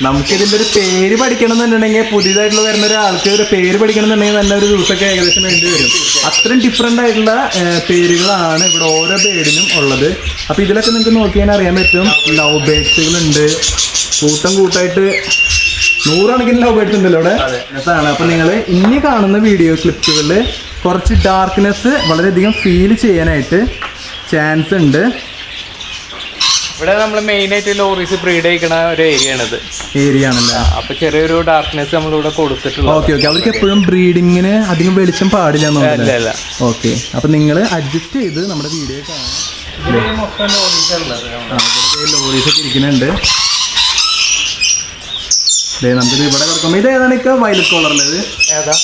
നമുക്കിതിന്റെ ഒരു പേര് പഠിക്കണം എന്നുണ്ടെങ്കിൽ, പുതിയതായിട്ടുള്ള വരുന്ന ഒരാൾക്ക് ഒരു പേര് പഠിക്കണം എന്നുണ്ടെങ്കിൽ നല്ല ഒരു ദിവസമൊക്കെ ഏകദേശം വേണ്ടി വരും. അത്രയും ഡിഫറെന്റ് ആയിട്ടുള്ള പേരുകളാണ് ഇവിടെ ഓരോ ബേഡിനും ഉള്ളത്. അപ്പൊ ഇതിലൊക്കെ നിങ്ങൾക്ക് നോക്കിയാൽ അറിയാൻ പറ്റും. ലവ് ബേഡ്സുകളുണ്ട്, കൂട്ടായിട്ട് 100 കണക്കിന് ലവ് ബേഡ്സ് ഉണ്ടല്ലോ ഇവിടെ. രസമാണ്. അപ്പൊ നിങ്ങൾ ഇനി കാണുന്ന വീഡിയോ ക്ലിപ്പുകളിൽ കുറച്ച് ഡാർക്ക്നെസ് വളരെയധികം ഫീൽ ചെയ്യാനായിട്ട് ചാൻസ് ഉണ്ട്. ഇവിടെ നമ്മൾ മെയിൻ ആയിട്ട് ലോറീസ് ബ്രീഡ് ചെയ്യിക്കണ ഒരു ഏരിയ ആണത്. അപ്പൊ ചെറിയൊരു ഡാർക്ക്നെസ് നമ്മളിവിടെ കൊടുത്തിട്ടുണ്ട്. ഓക്കെ. അവർക്ക് എപ്പോഴും ബ്രീഡിങ്ങിന് അധികം വെളിച്ചം പാടില്ല. ഓക്കെ. അപ്പൊ നിങ്ങൾ അഡ്ജസ്റ്റ് ചെയ്ത് നമ്മുടെ വീഡിയോ കാണാം. ലോറീസ് ഒക്കെ ഇരിക്കുന്നുണ്ട്. നമുക്കിത് ഇവിടെ കിടക്കുമ്പോൾ ഇത് ഏതാണ് ഇക്ക? വയലറ്റ് കോളറിലത് ഏതാ?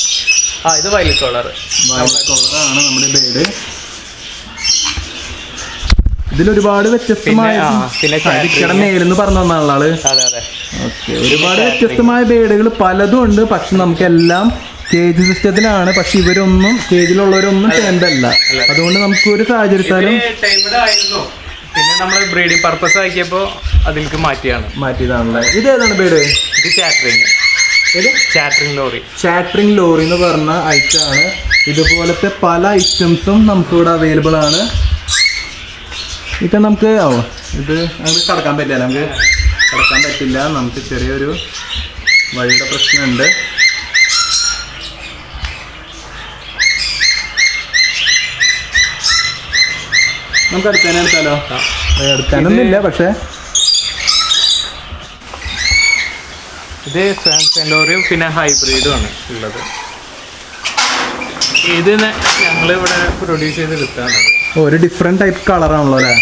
ഇത് വയലറ്റ് കോളറാണ് നമ്മുടെ ബേഡ്. ഇതിലൊരുപാട് വ്യത്യസ്തമായ മേലെന്ന് പറഞ്ഞു തന്ന ആള്. ഓക്കെ. ഒരുപാട് വ്യത്യസ്തമായ ബേഡുകൾ പലതും ഉണ്ട്. പക്ഷെ നമുക്കെല്ലാം കേജ് സിസ്റ്റത്തിലാണ്. പക്ഷെ ഇവരൊന്നും കേജിലുള്ളവരൊന്നും ടൈംഡല്ല. അതുകൊണ്ട് നമുക്ക് ഒരു സാഹചര്യത്താലും പിന്നെ നമ്മൾ ബ്രീഡിംഗ് പർപ്പസ് ആക്കിയപ്പോൾ അതിലേക്ക് മാറ്റിയതാണല്ലേ. ഇത് ഏതാണ് ബേഡ്? ഇത് ചാറ്ററിംഗ് ലോറി എന്ന് പറഞ്ഞ ഐറ്റം ആണ്. ഇതുപോലത്തെ പല ഐറ്റംസും നമുക്കിവിടെ അവൈലബിൾ ആണ്. ഇപ്പം നമുക്ക് ഇത് കടക്കാൻ പറ്റില്ല. നമുക്ക് ചെറിയൊരു വഴിയുടെ പ്രശ്നമുണ്ട്. നമുക്ക് എടുക്കാനോ? എടുക്കാനൊന്നുമില്ല. പക്ഷേ ഇത് സാൻസെൻഡോറിയും പിന്നെ ഹൈബ്രിഡും ആണ് ഉള്ളത്. ഇത് ഞങ്ങളിവിടെ പ്രൊഡ്യൂസ് ചെയ്ത് എടുത്താണ്. ഒരു ഡിഫറെന്റ് ടൈപ്പ് കളറാണല്ലോ അല്ലേ?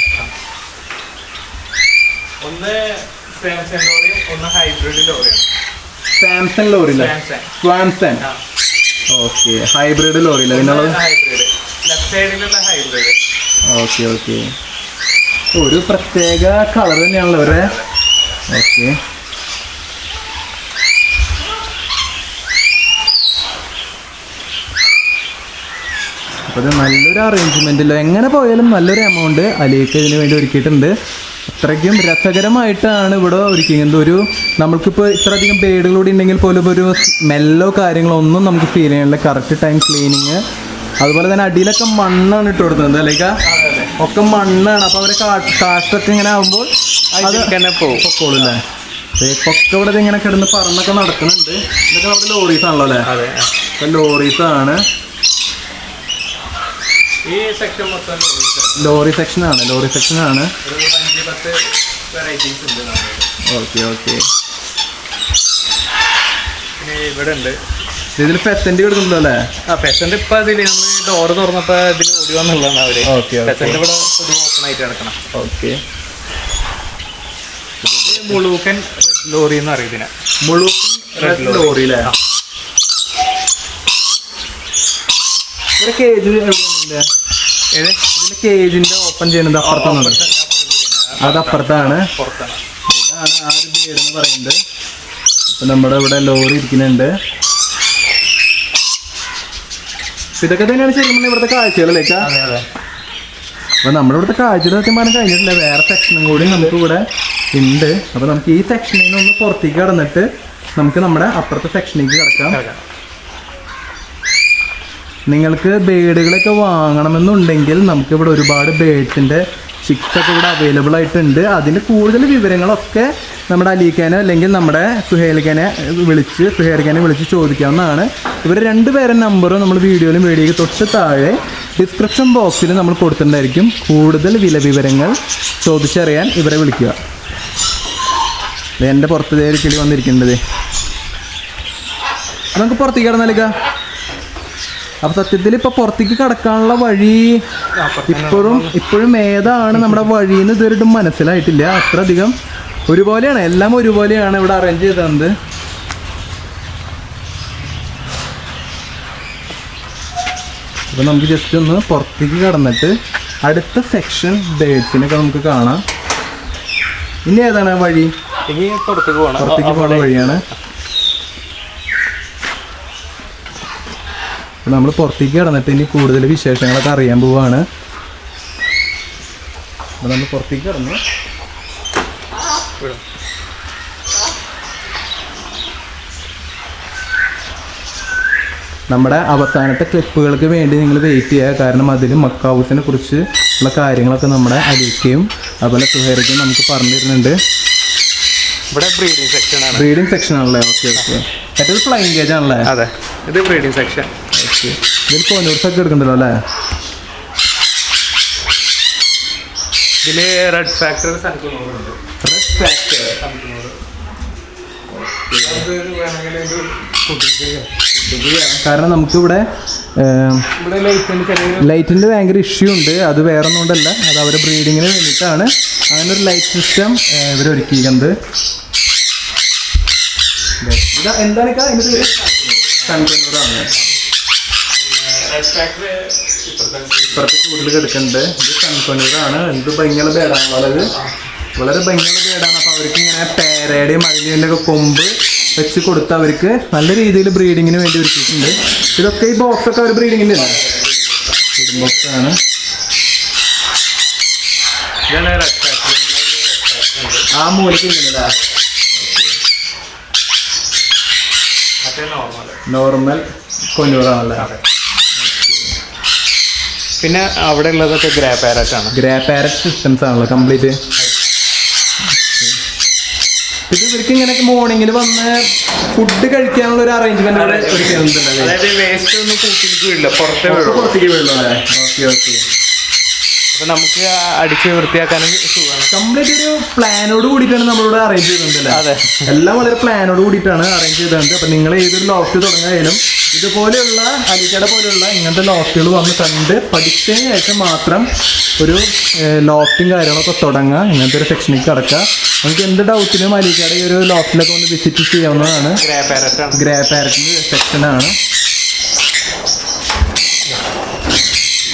ഒന്ന് സാംസൺ ലോറിയും ഒന്ന് ഹൈബ്രിഡ് ലോറിയാണ്. Samson lory Swainson. Okay. Hybrid lory hybrid left സൈഡിലുള്ള ഹൈബ്രിഡ്. ഓക്കെ. ഒരു പ്രത്യേക കളർ തന്നെയാണല്ലോ അവരെ. ഓക്കെ. അപ്പോൾ ഇത് നല്ലൊരു അറേഞ്ച്മെൻറ്റില്ല. എങ്ങനെ പോയാലും നല്ലൊരു എമൗണ്ട് അലിക്ക് ഇതിന് വേണ്ടി ഒരുക്കിയിട്ടുണ്ട്. അത്രയ്ക്കും രസകരമായിട്ടാണ് ഇവിടെ ഒരുക്കിയത്. ഒരു നമ്മൾക്കിപ്പോൾ ഇത്രയധികം ബേഡുകളൂടെ ഉണ്ടെങ്കിൽ പോലും ഒരു സ്മെല്ലോ കാര്യങ്ങളോ ഒന്നും നമുക്ക് ഫീൽ ചെയ്യാനില്ല. Correct time cleaning. അതുപോലെ തന്നെ അടിയിലൊക്കെ മണ്ണാണ് ഇട്ട് കൊടുക്കുന്നത് അല്ലേക്കാ? ഒക്കെ മണ്ണാണ്. അപ്പോൾ അവരെ കാഷ്ടൊക്കെ ഇങ്ങനെ ആകുമ്പോൾ അത് പൊക്കോളൂല്ലേ? പൊക്കെ ഇവിടെ ഇങ്ങനെ കിടന്ന് പറന്നൊക്കെ നടക്കുന്നുണ്ട്. ഇതൊക്കെ നമ്മുടെ ലോറീസാണല്ലോ അല്ലേ? അപ്പം ലോറീസാണ്. ഈ സെക്ഷൻ മൊത്തം ലോറി സെക്ഷനാണ്. ഓക്കെ. പിന്നെ ഇവിടെ ഉണ്ട് ഇതിൽ പെസന്റ് കൊടുക്കുന്നുണ്ടോ അല്ലേ? പെസന്റ് ഇപ്പൊ അതില് നമ്മള് ഡോറ് തുറന്നപ്പോ ഇതിൽ ഓടി വന്നുള്ളതാണ് അവര്. പെസന്റ് ഇവിടെ ഓപ്പൺ ആയിട്ട് കിടക്കണം. ഓക്കെ. മുഴുവൻ ലോറി എന്ന് പറയും ഇതിനെ. മുഴുവൻ ലോറി അല്ലേ? ഇവിടെ കേജ് എവിടെയാണ്? ഇതിന്റെ കേജിന്റെ ഓപ്പൺ ചെയ്യുന്നത് അപ്പുറത്താണ്. അത് അപ്പുറത്താണ്. ഇതാണ് ആ ഒരു ബേഡ് എന്ന് പറയുന്നത്. ഇപ്പൊ നമ്മുടെ ഇവിടെ ലോറി ഇരിക്കുന്നുണ്ട്. ഇതൊക്കെ തന്നെയാണ് ശരിക്കും ഇവിടുത്തെ കാഴ്ചകളിലേക്കാ. അപ്പൊ നമ്മുടെ ഇവിടുത്തെ കാഴ്ചകൾ സത്യം പറഞ്ഞാൽ കഴിഞ്ഞിട്ടില്ല. വേറെ സെക്ഷനും കൂടി നമുക്ക് ഇവിടെ ഉണ്ട്. അപ്പൊ നമുക്ക് ഈ സെക്ഷനിൽ നിന്ന് ഒന്ന് പുറത്തേക്ക് കടന്നിട്ട് നമുക്ക് നമ്മുടെ അപ്പുറത്തെ സെക്ഷനിലേക്ക് കിടക്കാം. നിങ്ങൾക്ക് ബേഡുകളൊക്കെ വാങ്ങണമെന്നുണ്ടെങ്കിൽ നമുക്കിവിടെ ഒരുപാട് ബേഡ്സിൻ്റെ ചിക്സൊക്കെ ഇവിടെ അവൈലബിൾ ആയിട്ടുണ്ട്. അതിന് കൂടുതൽ വിവരങ്ങളൊക്കെ നമ്മുടെ അലീഖാനോ അല്ലെങ്കിൽ നമ്മുടെ സുഹേൽഖാനെ വിളിച്ച് ചോദിക്കാവുന്നതാണ്. ഇവർ രണ്ടുപേരുടെ നമ്പറും നമ്മൾ വീഡിയോയിലും തൊട്ട് താഴെ ഡിസ്ക്രിപ്ഷൻ ബോക്സിൽ നമ്മൾ കൊടുത്തിട്ടുണ്ടായിരിക്കും. കൂടുതൽ വിവരങ്ങൾ ചോദിച്ചറിയാൻ ഇവരെ വിളിക്കുക. എൻ്റെ പുറത്ത് കിളി വന്നിരിക്കേണ്ടത്. നമുക്ക് പുറത്തേക്ക് കിടന്നാലേക്കാ. അപ്പോൾ സത്യത്തിൽ ഇപ്പോൾ പുറത്തേക്ക് കടക്കാനുള്ള വഴി ഇപ്പോഴും ഏതാണ് നമ്മുടെ വഴിയെന്ന് ഇതുവരെയായിട്ടും മനസ്സിലായിട്ടില്ല. അത്രയധികം ഒരുപോലെയാണ്, എല്ലാം ഒരുപോലെയാണ് ഇവിടെ അറേഞ്ച് ചെയ്തത്. അപ്പോൾ നമുക്ക് ജസ്റ്റ് ഒന്ന് പുറത്തേക്ക് കടന്നിട്ട് അടുത്ത സെക്ഷൻ ബേഡ്സിനൊക്കെ നമുക്ക് കാണാം. ഇനി ഏതാണ് വഴി? പുറത്തേക്ക് പോകുന്ന വഴിയാണ്. നമ്മൾ പുറത്തേക്ക് കടന്നിട്ട് ഇനി കൂടുതൽ വിശേഷങ്ങളൊക്കെ അറിയാൻ പോവാണ്. അപ്പോൾ നമ്മൾ പുറത്തേക്ക് കടന്നു. നമ്മുടെ അവസാനത്തെ ക്ലിപ്പുകൾക്ക് വേണ്ടി നിങ്ങൾ വെയിറ്റ് ചെയ്യുക. കാരണം അതിൽ മക്ക ഹൗസിനെ കുറിച്ച് ഉള്ള കാര്യങ്ങളൊക്കെ നമ്മുടെ അലീഖയും അതുപോലെ സുഹൈറയ്ക്കും നമുക്ക് പറഞ്ഞു തരുന്നുണ്ട്. ഇവിടെ ബ്രീഡിംഗ് സെക്ഷൻ ആണല്ലേ? ഓക്കെ. മറ്റേത് ഫ്ലൈങ് കേജ് ആണല്ലേ? അതെ, ഇത് ബ്രീഡിംഗ് സെക്ഷൻ. ഓക്കെ. ഇതിൽ കോനൂർസൊക്കെ എടുക്കണ്ടല്ലോ അല്ലേ? ഇതിൽ റെഡ് ഫാക്ടർ സൺകുനൂറുണ്ട്. കാരണം നമുക്കിവിടെ ലൈറ്റിൻ്റെ ഭയങ്കര ഇഷ്യൂ ഉണ്ട്. അത് വേറെ ഒന്നും കൊണ്ടല്ല, അത് അവരുടെ ബ്രീഡിങ്ങിന് വേണ്ടിയിട്ടാണ് അങ്ങനെ ഒരു ലൈറ്റ് സിസ്റ്റം ഇവർ ഒരുക്കിയിരിക്കുന്നത്. എന്താണ് സൺകുനൂറാണ്. ഇപ്പുറത്തെ കൂടുതൽ കിടക്കുന്നുണ്ട്. ഇത് സൺകുനൂറാണ്. എന്ത് ഭംഗിയുള്ള ബേഡാണുള്ളത്. വളരെ ഭംഗിയുള്ള ബേഡാണ്. അപ്പോൾ അവർക്ക് ഇങ്ങനെ പേരയുടെയും മയിലിൻ്റെ ഒക്കെ കൊമ്പ് വെച്ച് കൊടുത്ത് അവർക്ക് നല്ല രീതിയിൽ ബ്രീഡിങ്ങിന് വേണ്ടി ഒരുക്കിയിട്ടുണ്ട്. ഇതൊക്കെ ഈ ബോക്സൊക്കെ അവർ ബ്രീഡിങ്ങിൻ്റെ അല്ലേ? ബോക്സാണ്. ആ മൂലയ്ക്ക് ഇല്ലല്ലേ? നോർമൽ കൊന്നൂറാണല്ലേ? പിന്നെ അവിടെ ഉള്ളതൊക്കെ ഗ്രേ പാരറ്റ് ആണ്. ഗ്രേ പാരറ്റ് സിസ്റ്റംസ് ആണല്ലോ കംപ്ലീറ്റ്. ഇത് ഇവർക്ക് ഇങ്ങനെ മോർണിംഗിൽ വന്ന് ഫുഡ് കഴിക്കാനുള്ള ഒരു അറേഞ്ച്മെന്റ് അതായത് വേസ്റ്റ് ഒന്നും കൂട്ടിലേക്ക് വീഴില്ല, പുറത്തേക്ക് വീഴുള്ളൂ അല്ലേ? ഓക്കെ. അപ്പൊ നമുക്ക് അടിച്ച് വൃത്തിയാക്കാനും സുഖമാണ്. കംപ്ലീറ്റ് ഒരു പ്ലാനോട് കൂടിയിട്ടാണ് നമ്മളിവിടെ അറേഞ്ച് ചെയ്തിട്ടുണ്ട്. അതെ, എല്ലാം വളരെ പ്ലാനോട് കൂടിയിട്ടാണ് അറേഞ്ച് ചെയ്തിട്ടുണ്ട്. അപ്പൊ നിങ്ങൾ ഏതൊരു ലോഫ്റ്റ് തുടങ്ങാനും ഇതുപോലെയുള്ള അലിക്കട പോലെയുള്ള ഇങ്ങനത്തെ ലോഫ്റ്റുകൾ വന്ന് കണ്ട് പഠിച്ചതിന് ശേഷം മാത്രം ഒരു ലോഫ്റ്റും കാര്യങ്ങളൊക്കെ തുടങ്ങുക. ഇങ്ങനത്തെ ഒരു സെക്ഷനിലേക്ക് കടക്കുക. നമുക്ക് എന്ത് ഡൗട്ടിനും അലിക്കട ഈ ഒരു ലോഫ്റ്റിലൊക്കെ ഒന്ന് വിസിറ്റ് ചെയ്യാവുന്നതാണ്. ഗ്രേ പാരറ്റിന്റെ സെക്ഷനാണ്.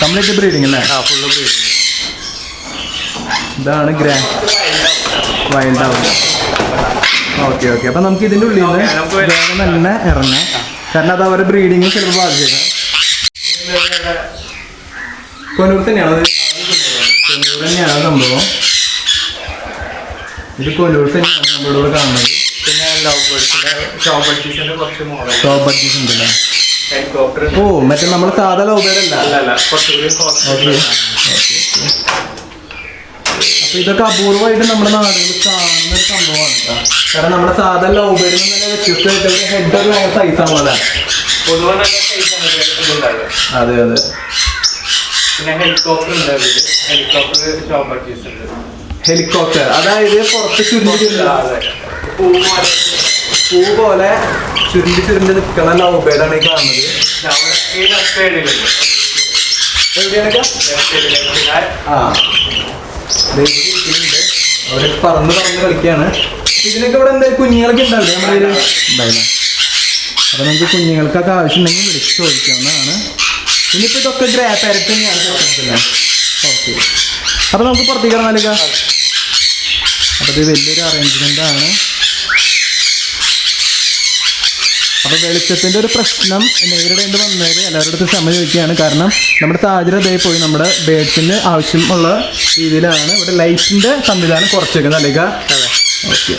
കംപ്ലീറ്റ് ബ്രീഡിംഗ് അല്ലേ? Full breeding. ഇതാണ് വൈൽഡ് ഹൗസ്. ഓക്കെ. അപ്പൊ നമുക്ക് ഇതിന്റെ ഉള്ളിൽ നിന്ന് വേഗം തന്നെ ഇറങ്ങാം. കാരണം അത് അവരുടെ ബ്രീഡിങ് ചിലപ്പോൾ ബാധിച്ചേക്കാം. കൊന്നൂർ തന്നെയാണ് സംഭവം. ഇത് കൊന്നൂർ തന്നെയാണ് നമ്മളിവിടെ കാണുന്നത്. പിന്നെ ടോപ്പ് ബഡ്ജീസ് ഉണ്ടല്ലേ? ഓ, മറ്റേ നമ്മൾ സാധാ ലവ് ബേർഡ് അല്ല. അപ്പൊ ഇതൊക്കെ അപൂർവമായിട്ട് നമ്മുടെ നാടുകളിൽ കാണുന്ന ഒരു സംഭവമാണ് കേട്ടോ. കാരണം നമ്മുടെ സാധാ ലവ് ബേർഡിൽ നിന്ന് തന്നെ വ്യത്യസ്തമായിട്ട് ഹെഡ് ഒരു ഭയങ്കര സൈസാണ് പോലെ. അതെ. പിന്നെ ഹെലികോപ്റ്റർ, അതായത് പുറത്ത് ചുരുങ്ങില്ല പൂ പോലെ ചുരുണ്ടി നിൽക്കുന്ന ലവ് ബേഡാണ് ഈ കാണുന്നത്. അവരൊക്കെ പറന്ന് കളിക്കുകയാണ്. ഇതിനൊക്കെ ഇവിടെ എന്തായാലും കുഞ്ഞുങ്ങളൊക്കെ ഉണ്ടാവില്ലേ നമ്മുടെ കയ്യിൽ ഉണ്ടാവില്ല. അപ്പൊ നമുക്ക് കുഞ്ഞുങ്ങൾക്കൊക്കെ ആവശ്യമുണ്ടെങ്കിൽ വിളിച്ച് ചോദിക്കാവുന്നതാണ്. ഇനിയിപ്പോ ഇതൊക്കെ ഗ്രേ പാരറ്റ് തന്നെയാണ്. ഓക്കെ, അപ്പൊ നമുക്ക് പുറത്തേക്ക് ഇറങ്ങാലിക്ക. അപ്പൊ ഇത് വലിയൊരു അറേഞ്ച്മെന്റ് ആണ്. അപ്പോൾ വെളിച്ചത്തിൻ്റെ ഒരു പ്രശ്നം നേരിടേണ്ടി വന്നതിൽ എല്ലാവരുടെ ക്ഷമ ചോദിക്കുകയാണ്. കാരണം നമ്മുടെ സാഹചര്യം ഇതായി പോയി. നമ്മുടെ ബേഡ്സിന് ആവശ്യമുള്ള രീതിയിലാണ് ഇവിടെ ലൈറ്റിൻ്റെ സംവിധാനം കുറച്ചേക്കുന്നത് അല്ലെങ്കിൽ. ഓക്കെ,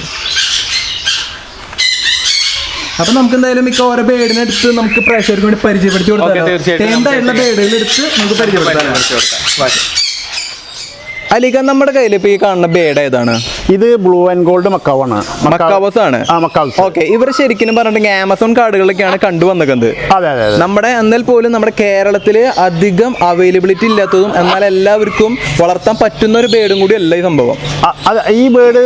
അപ്പൊ നമുക്ക് എന്തായാലും മിക്ക ഓരോ ബേഡിനെടുത്ത് നമുക്ക് പ്രേക്ഷകർക്ക് വേണ്ടി പരിചയപ്പെടുത്തി കൊടുക്കാം. എന്തായിട്ടുള്ള ബേഡുകളെടുത്ത് നമുക്ക് പരിചയപ്പെടുത്താം. അലിക, നമ്മുടെ കയ്യിൽ ഇപ്പൊ ഈ കാണുന്ന ബേഡ് ഏതാണ്? ഇത് ബ്ലൂ ആൻഡ് ഗോൾഡ് മക്കാവാണ്. മക്കാവസ് ആണ്. ഓക്കെ, ഇവർ ശരിക്കും പറഞ്ഞിട്ടുണ്ടെങ്കിൽ ആമസോൺ കാർഡുകളിലൊക്കെയാണ് കണ്ടുവന്നിരിക്കുന്നത്. അതെ അതെ. നമ്മുടെ എന്നാൽ പോലും നമ്മുടെ കേരളത്തിൽ അധികം അവൈലബിലിറ്റി ഇല്ലാത്തതും എന്നാൽ എല്ലാവർക്കും വളർത്താൻ പറ്റുന്ന ഒരു ബേഡും കൂടി അല്ല ഈ സംഭവം. ഈ ബേഡ്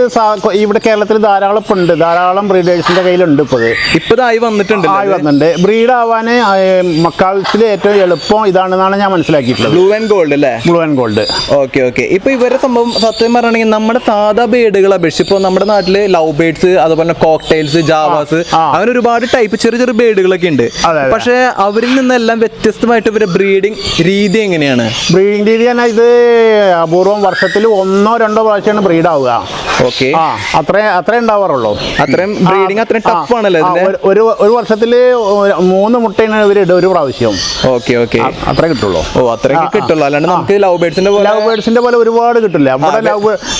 ഇവിടെ കേരളത്തിൽ ധാരാളം ഉണ്ട്. ധാരാളം ബ്രീഡേഴ്സിന്റെ കയ്യിലുണ്ട്. ഇപ്പതായി വന്നിട്ടുണ്ട്. ബ്രീഡ് ആവാൻ മക്കാവസിൽ ഏറ്റവും എളുപ്പം ഇതാണെന്നാണ് ഞാൻ മനസ്സിലാക്കിയിട്ടുള്ളത്. ബ്ലൂ ആൻഡ് ഗോൾഡ് അല്ലേ? Blue and gold. Okay okay. ഇപ്പൊ ഇവരുടെ സംഭവം സത്യം പറഞ്ഞിട്ടുണ്ടെങ്കിൽ നമ്മുടെ സാധാ ബേഡുകൾ അപേക്ഷിച്ച് ഇപ്പോൾ നമ്മുടെ നാട്ടില് ലവ് ബേഡ്സ്, അതുപോലെ കോക്ടെയിൽസ്, ജാവാസ്, അങ്ങനെ ഒരുപാട് ടൈപ്പ് ചെറിയ ചെറിയ ബേഡുകളൊക്കെ ഉണ്ട്. പക്ഷെ അവരിൽ നിന്നെല്ലാം വ്യത്യസ്തമായിട്ട് ഇവരുടെ ബ്രീഡിംഗ് രീതി എങ്ങനെയാണ്? ബ്രീഡിംഗ് രീതി പറഞ്ഞാൽ ഇത് അപൂർവം വർഷത്തിൽ 1-2 പ്രാവശ്യമാണ് ബ്രീഡ് ആവുക. ഓക്കെ, അത്രേ ഉണ്ടാവാറുള്ളൂ. അത്രയും ബ്രീഡിംഗ് അത്രയും ടഫ് ആണല്ലോ. ഒരു വർഷത്തിൽ 3 മുട്ടയാണ് ഇവരിടും ഒരു പ്രാവശ്യം. ഓക്കെ ഓക്കെ, അത്രേ കിട്ടുള്ളൂ. അത്രയൊക്കെ കിട്ടുള്ളൂ. അല്ലാണ്ട് നമുക്ക് ലവ് ബേഡ്സിന്റെ പോലെ ഒരുപാട് കിട്ടില്ല. നമ്മുടെ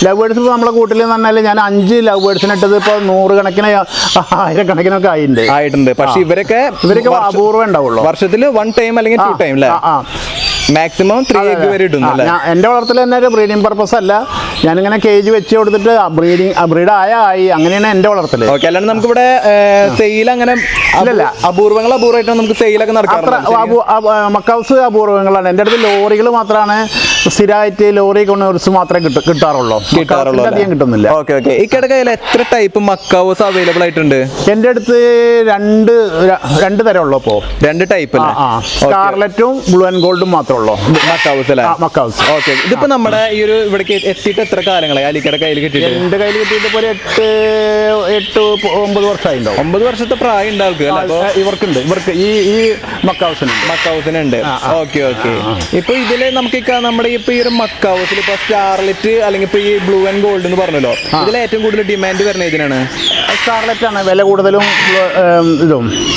ലവ് ബേഡ്സ് നമ്മളെ കൂട്ടിൽ എന്ന് പറഞ്ഞാൽ ഞാൻ 5 ലവ് ബേഡ്സിന് ഇട്ടത് ഇപ്പൊ 100 കണക്കിന് 1000 കണക്കിനൊക്കെ ആയിട്ടുണ്ട്. പക്ഷെ ഇവരൊക്കെ അപൂർവം ഉണ്ടാവുള്ളൂ. വർഷത്തിൽ 1 ടൈം അല്ലെങ്കിൽ 2 ടൈം അല്ലേ? മാക്സിമം 3 എഗ് വരെ ഇടുന്നു. എന്റെ വളർത്തൽ തന്നെ ഒരു ബ്രീഡിംഗ് പർപ്പസ് അല്ല. ഞാനിങ്ങനെ കേജ് വെച്ച് കൊടുത്തിട്ട് ബ്രീഡ് ആയി അങ്ങനെയാണ് എന്റെ വളർത്തൽ. ഓക്കെ, അല്ലാണ്ട് നമുക്ക് ഇവിടെ സെയിൽ അങ്ങനെ അപൂർവമായിട്ടാണ് നമുക്ക് സെയിലൊക്കെ നടക്കാറുള്ളത്. മക്കൗസ് അപൂർവങ്ങളാണ്. എൻ്റെ അടുത്ത് ലോറികൾ മാത്രമാണ് സ്ഥിരമായിട്ട് ലോറി കൊണ്ടോർസ് മാത്രമേ കിട്ടാറുള്ളൂ. അധികം കിട്ടുന്നില്ല. Okay okay. ഇക്കടെ കയ്യിൽ എത്ര ടൈപ്പ് മക്കൗസ് അവൈലബിൾ ആയിട്ടുണ്ട്? എൻ്റെ അടുത്ത് രണ്ട് തരം ഉള്ളൂ. ഇപ്പോൾ 2 ടൈപ്പ്, സ്കാർലറ്റും ബ്ലൂ ആൻഡ് ഗോൾഡും മാത്രമേ ഉള്ളൂ. മക്കൗസ്. ഓക്കെ, ഇതിപ്പോ നമ്മുടെ ഈ ഒരു ഇവിടേക്ക് എത്തിയിട്ട് എത്ര കാലങ്ങളായി അലിക്കയുടെ കയ്യിൽ കിട്ടിയിട്ട്? എൻ്റെ കയ്യിൽ കിട്ടിയിട്ട് ഇപ്പോൾ 8-9 വർഷമായിട്ടുണ്ടാവും. 9 വർഷത്തെ പ്രായം ഉണ്ട് ആൾക്ക്. ഇവർക്ക് ഈ മക്കൗസിനുണ്ട്. Okay okay. ഇപ്പൊ ഇതില് നമുക്ക് നമ്മുടെ ഇപ്പൊ ഈ ഒരു മക്കൗസിൽ ഇപ്പൊ സ്റ്റാർലെറ്റ് അല്ലെങ്കിൽ ഇപ്പൊ ഈ ബ്ലൂ ആൻഡ് ഗോൾഡ് എന്ന് പറഞ്ഞല്ലോ, ഇതിൽ ഏറ്റവും കൂടുതൽ ഡിമാൻഡ് വരുന്നത് ഇതിനാണ്? സ്റ്റാർലെറ്റ് ആണ് വില കൂടുതലും.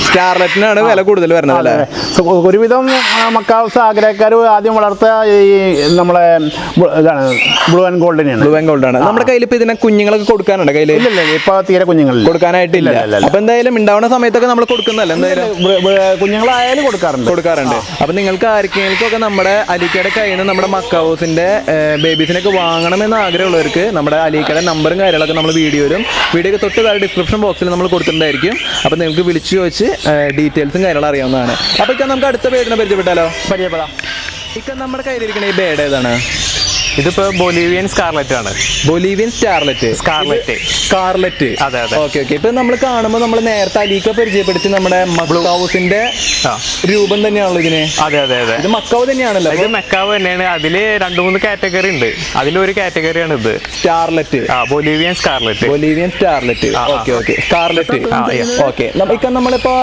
സ്റ്റാർലെറ്റിനാണ് വില കൂടുതൽ വരുന്നത് അല്ലേ? ഒരുവിധം മക്കാവ്സ് ആഗ്രഹക്കാർ ആദ്യം വളർത്തുക ഈ നമ്മളെ ഇതാണ് ബ്ലൂ ആൻഡ് ഗോൾഡിനെയാണ്. ബ്ലൂ ആൻഡ് ഗോൾഡ് ആണ്. നമ്മുടെ കയ്യിൽ ഇപ്പൊ ഇതിനെ കുഞ്ഞുങ്ങളൊക്കെ കൊടുക്കാനുണ്ട് കയ്യിൽ? ഇല്ല, ഇപ്പൊ തീരെ കുഞ്ഞുങ്ങളിൽ കൊടുക്കാനായിട്ടില്ല. അപ്പൊ എന്തായാലും ഉണ്ടാവുന്ന സമയത്തൊക്കെ നമ്മൾ കൊടുക്കുന്നല്ലോ. എന്തായാലും കുഞ്ഞുങ്ങളായാലും കൊടുക്കാറുണ്ട്. അപ്പൊ നിങ്ങൾക്ക് ആർക്കെങ്കിലും ഒക്കെ നമ്മുടെ അലിക്കയുടെ കയ്യിൽ നിന്ന് നമ്മുടെ മക്കാവൂസിന്റെ ബേബീസിനൊക്കെ വാങ്ങണമെന്ന് ആഗ്രഹമുള്ളവർക്ക് നമ്മുടെ അലിക്കയുടെ നമ്പറും കാര്യങ്ങളൊക്കെ നമ്മൾ വീഡിയോയിലും തൊട്ട് താഴെ ഡിസ്ക്രിപ്ഷൻ ബോക്സിൽ നമ്മൾ കൊടുത്തിട്ടുണ്ടായിരിക്കും. അപ്പൊ നിങ്ങൾക്ക് വിളിച്ചു ചോദിച്ച് ഡീറ്റെയിൽസും കാര്യങ്ങളും അറിയാവുന്നതാണ്. അപ്പൊ ഇക്ക നമുക്ക് അടുത്ത ബേഡിനെ പരിചയപ്പെടാലോ? ഇക്ക നമ്മുടെ കയ്യിലിരിക്കുന്ന ഈ ബേഡ് ഏതാണ്? ഇതിപ്പോ ബൊലീവിയൻ സ്കാർലറ്റ് ആണ്. ബൊലീവിയൻ സ്കാർലറ്റ്. അതെ അതെ. Okay okay. ഇപ്പൊ നമ്മൾ കാണുമ്പോൾ നമ്മൾ നേരത്തെ അലീക്ക പരിചയപ്പെടുത്തി നമ്മുടെ മക്കാവൂസിന്റെ രൂപം തന്നെയാണല്ലോ ഇതിന്? അതെ അതെ അതെ. ഇത് മക്കാവ് തന്നെയാണല്ലോ? ഇത് മക്കാവ് തന്നെയാണ്. അതില് 2-3 കാറ്റഗറി ഉണ്ട്. അതിലൊരു കാറ്റഗറിയാണ് ഇത് Starlet. ബൊലീവിയൻ scarlet. Okay okay. Scarlet. Okay. നമ്മളിപ്പോ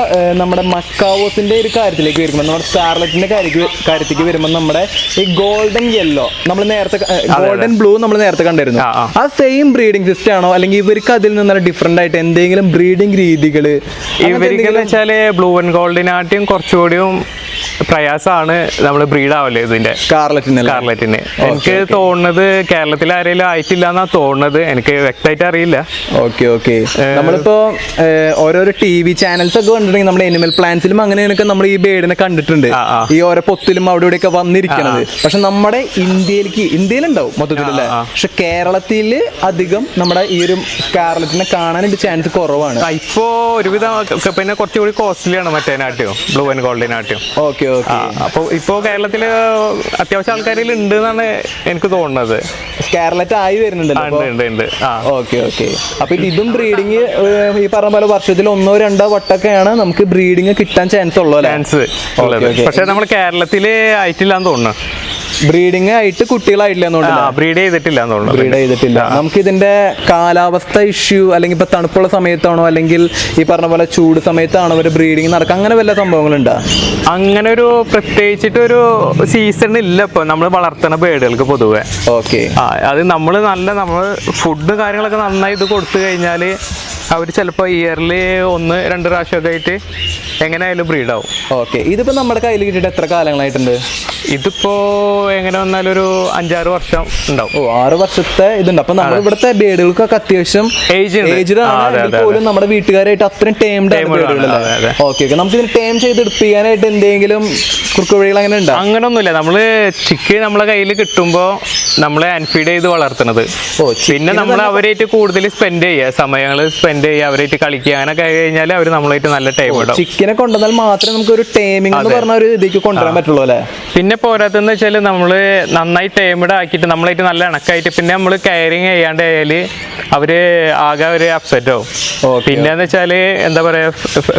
നമ്മുടെ മക്കാവൂസിന്റെ ഒരു കാര്യത്തിലേക്ക് വരുമ്പോൾ നമ്മുടെ സ്കാർലറ്റിന്റെ കാര്യത്തിലേക്ക് വരുമ്പോൾ നമ്മുടെ ഈ ഗോൾഡൻ യെല്ലോ നമ്മൾ നേരത്തെ ഗോൾഡൻ ബ്ലൂ നമ്മൾ നേരത്തെ കണ്ടിരുന്നു. ആ സെയിം ബ്രീഡിംഗ് സിസ്റ്റം ആണോ അല്ലെങ്കിൽ ഇവർക്ക് അതിൽ നിന്നുള്ള ഡിഫറെന്റ് ആയിട്ട് എന്തെങ്കിലും ബ്രീഡിംഗ് രീതികള്? ഇവർക്ക് വെച്ചാല് ബ്ലൂ ആൻഡ് ഗോൾഡിനായിട്ടും കുറച്ചുകൂടിയും പ്രയാസമാണ് നമ്മൾ ബ്രീഡ് ആവല്ലേ ഇതിന്റെ സ്കാർലറ്റിന്. എനിക്ക് തോന്നുന്നത് കേരളത്തിൽ ആരെങ്കിലും ആയിട്ടില്ല എന്നാ തോന്നുന്നത്. എനിക്ക് വ്യക്തമായിട്ട് അറിയില്ല. Okay okay. നമ്മളിപ്പോ ഓരോരോ TV ചാനൽസ് ഒക്കെ കണ്ടിട്ടുണ്ടെങ്കിൽ നമ്മുടെ എനിമൽ പ്ലാന്റ്സിലും അങ്ങനെയൊക്കെ നമ്മൾ ഈ ബേഡിനെ കണ്ടിട്ടുണ്ട്. ഈ ഓരോ പൊത്തിലും അവിടെ ഇവിടെയൊക്കെ വന്നിരിക്കുന്നത്. പക്ഷെ നമ്മുടെ ഇന്ത്യയിലുണ്ടാവും മൊത്തത്തിലല്ലേ? പക്ഷെ കേരളത്തിൽ അധികം നമ്മുടെ ഈ ഒരു സ്കാർലറ്റിനെ കാണാനായിട്ട് ചാൻസ് കുറവാണ്. ഇപ്പോ ഒരുവിധം പിന്നെ കുറച്ചുകൂടി കോസ്റ്റ്ലിയാണ് മറ്റേനാട്യം, ബ്ലൂ ആൻഡ് ഗോൾഡിനാട്യം. Okay okay. അപ്പോൾ ഇപ്പോൾ കേരളത്തിൽ അത്യാവശ്യം ആൾക്കാരിൽ ഉണ്ട് എന്നാണ് എനിക്ക് തോന്നുന്നത്. സ്കാർലറ്റ് ആയി വരുന്നുണ്ടല്ലോ. ഉണ്ട്. Okay okay. അപ്പൊ ഇതും ബ്രീഡിങ് ഈ പറഞ്ഞ പോലെ വർഷത്തിൽ 1-2 വട്ടൊക്കെയാണ് നമുക്ക് ബ്രീഡിങ് കിട്ടാൻ ചാൻസ് ഉള്ളത്. പക്ഷെ നമ്മൾ കേരളത്തിൽ ആയിട്ടില്ലാന്ന് തോന്നുന്നു. ബ്രീഡിങ് ആയിട്ട് കുട്ടികളായിട്ടില്ല, ബ്രീഡ് ചെയ്തിട്ടില്ല. നമുക്ക് ഇതിന്റെ കാലാവസ്ഥ ഇഷ്യൂ അല്ലെങ്കിൽ ഇപ്പൊ തണുപ്പുള്ള സമയത്താണോ അല്ലെങ്കിൽ ഈ പറഞ്ഞ പോലെ ചൂട് സമയത്താണോ ഒരു ബ്രീഡിങ് നടക്കുക, അങ്ങനെ വല്ല സംഭവങ്ങളുണ്ടോ? അങ്ങനെ ഒരു പ്രത്യേകിച്ചിട്ട് ഒരു സീസൺ ഇല്ല ഇപ്പൊ നമ്മൾ വളർത്തുന്ന ബേഡുകൾക്ക് പൊതുവെ. ഓക്കെ. അത് നമ്മൾ ഫുഡ് കാര്യങ്ങളൊക്കെ നന്നായി ഇത് കൊടുത്തു കഴിഞ്ഞാൽ അവർ ചിലപ്പോൾ ഇയർലി 1-2 പ്രാവശ്യമൊക്കെ ആയിട്ട് എങ്ങനെയായാലും ബ്രീഡാവും. ഓക്കെ. ഇതിപ്പോ നമ്മുടെ കയ്യിൽ കിട്ടിയിട്ട് എത്ര കാലങ്ങളായിട്ടുണ്ട്? ഇതിപ്പോ എങ്ങനെ വന്നാലും ഒരു 5-6 വർഷം ഉണ്ടാവും. 6 വർഷത്തെ ഇതുണ്ട്. അപ്പൊ നമ്മൾ ഇവിടുത്തെ ബേഡുകൾക്കൊക്കെ അത്യാവശ്യം ഏജ്ഡ് ആണ് പോലും നമ്മുടെ വീട്ടുകാരായിട്ട് അത്രയും ടേംഡ് ആണ് ബേഡുകളല്ലേ? Okay okay. നമുക്ക് ഇതിന് ടേം ചെയ്ത് എടുപ്പിക്കാനായിട്ട് എന്തെങ്കിലും കുറുക്കുവഴികൾ അങ്ങനെ ഉണ്ടോ? അങ്ങനൊന്നുമില്ല. നമ്മള് ചിക്ക് നമ്മളെ കയ്യിൽ കിട്ടുമ്പോ നമ്മളെ അൺഫീഡ് ചെയ്ത് വളർത്തുന്നത്. പിന്നെ നമ്മൾ അവരായിട്ട് കൂടുതൽ സ്പെൻഡ് ചെയ്യുക, സമയങ്ങൾ സ്പെൻഡ് ചെയ്യുക, അവരായിട്ട് കളിക്കുക, അങ്ങനെയൊക്കെ കഴിഞ്ഞാൽ അവർ നമ്മളായിട്ട് നല്ല ടൈം ഇടും. ചിക്കനെ കൊണ്ടുവന്നാൽ മാത്രമേ നമുക്ക് ഒരു ടൈമിംഗ് എന്ന് പറഞ്ഞ ഒരു ഇതിലേക്ക് കൊണ്ടുവരാൻ പറ്റുള്ളൂ അല്ലേ? പിന്നെ പോരാത്തെന്ന് വെച്ചാൽ നമ്മൾ നന്നായി ടൈമിഡ് ആക്കിയിട്ട് നമ്മളായിട്ട് നല്ല ഇണക്കായിട്ട് പിന്നെ നമ്മൾ കെയറിങ് ചെയ്യാണ്ട് ആയാല് അവര് ആകെ ഒരു അപ്സെറ്റ് ആവും. പിന്നെന്ന് വെച്ചാല് എന്താ പറയാ,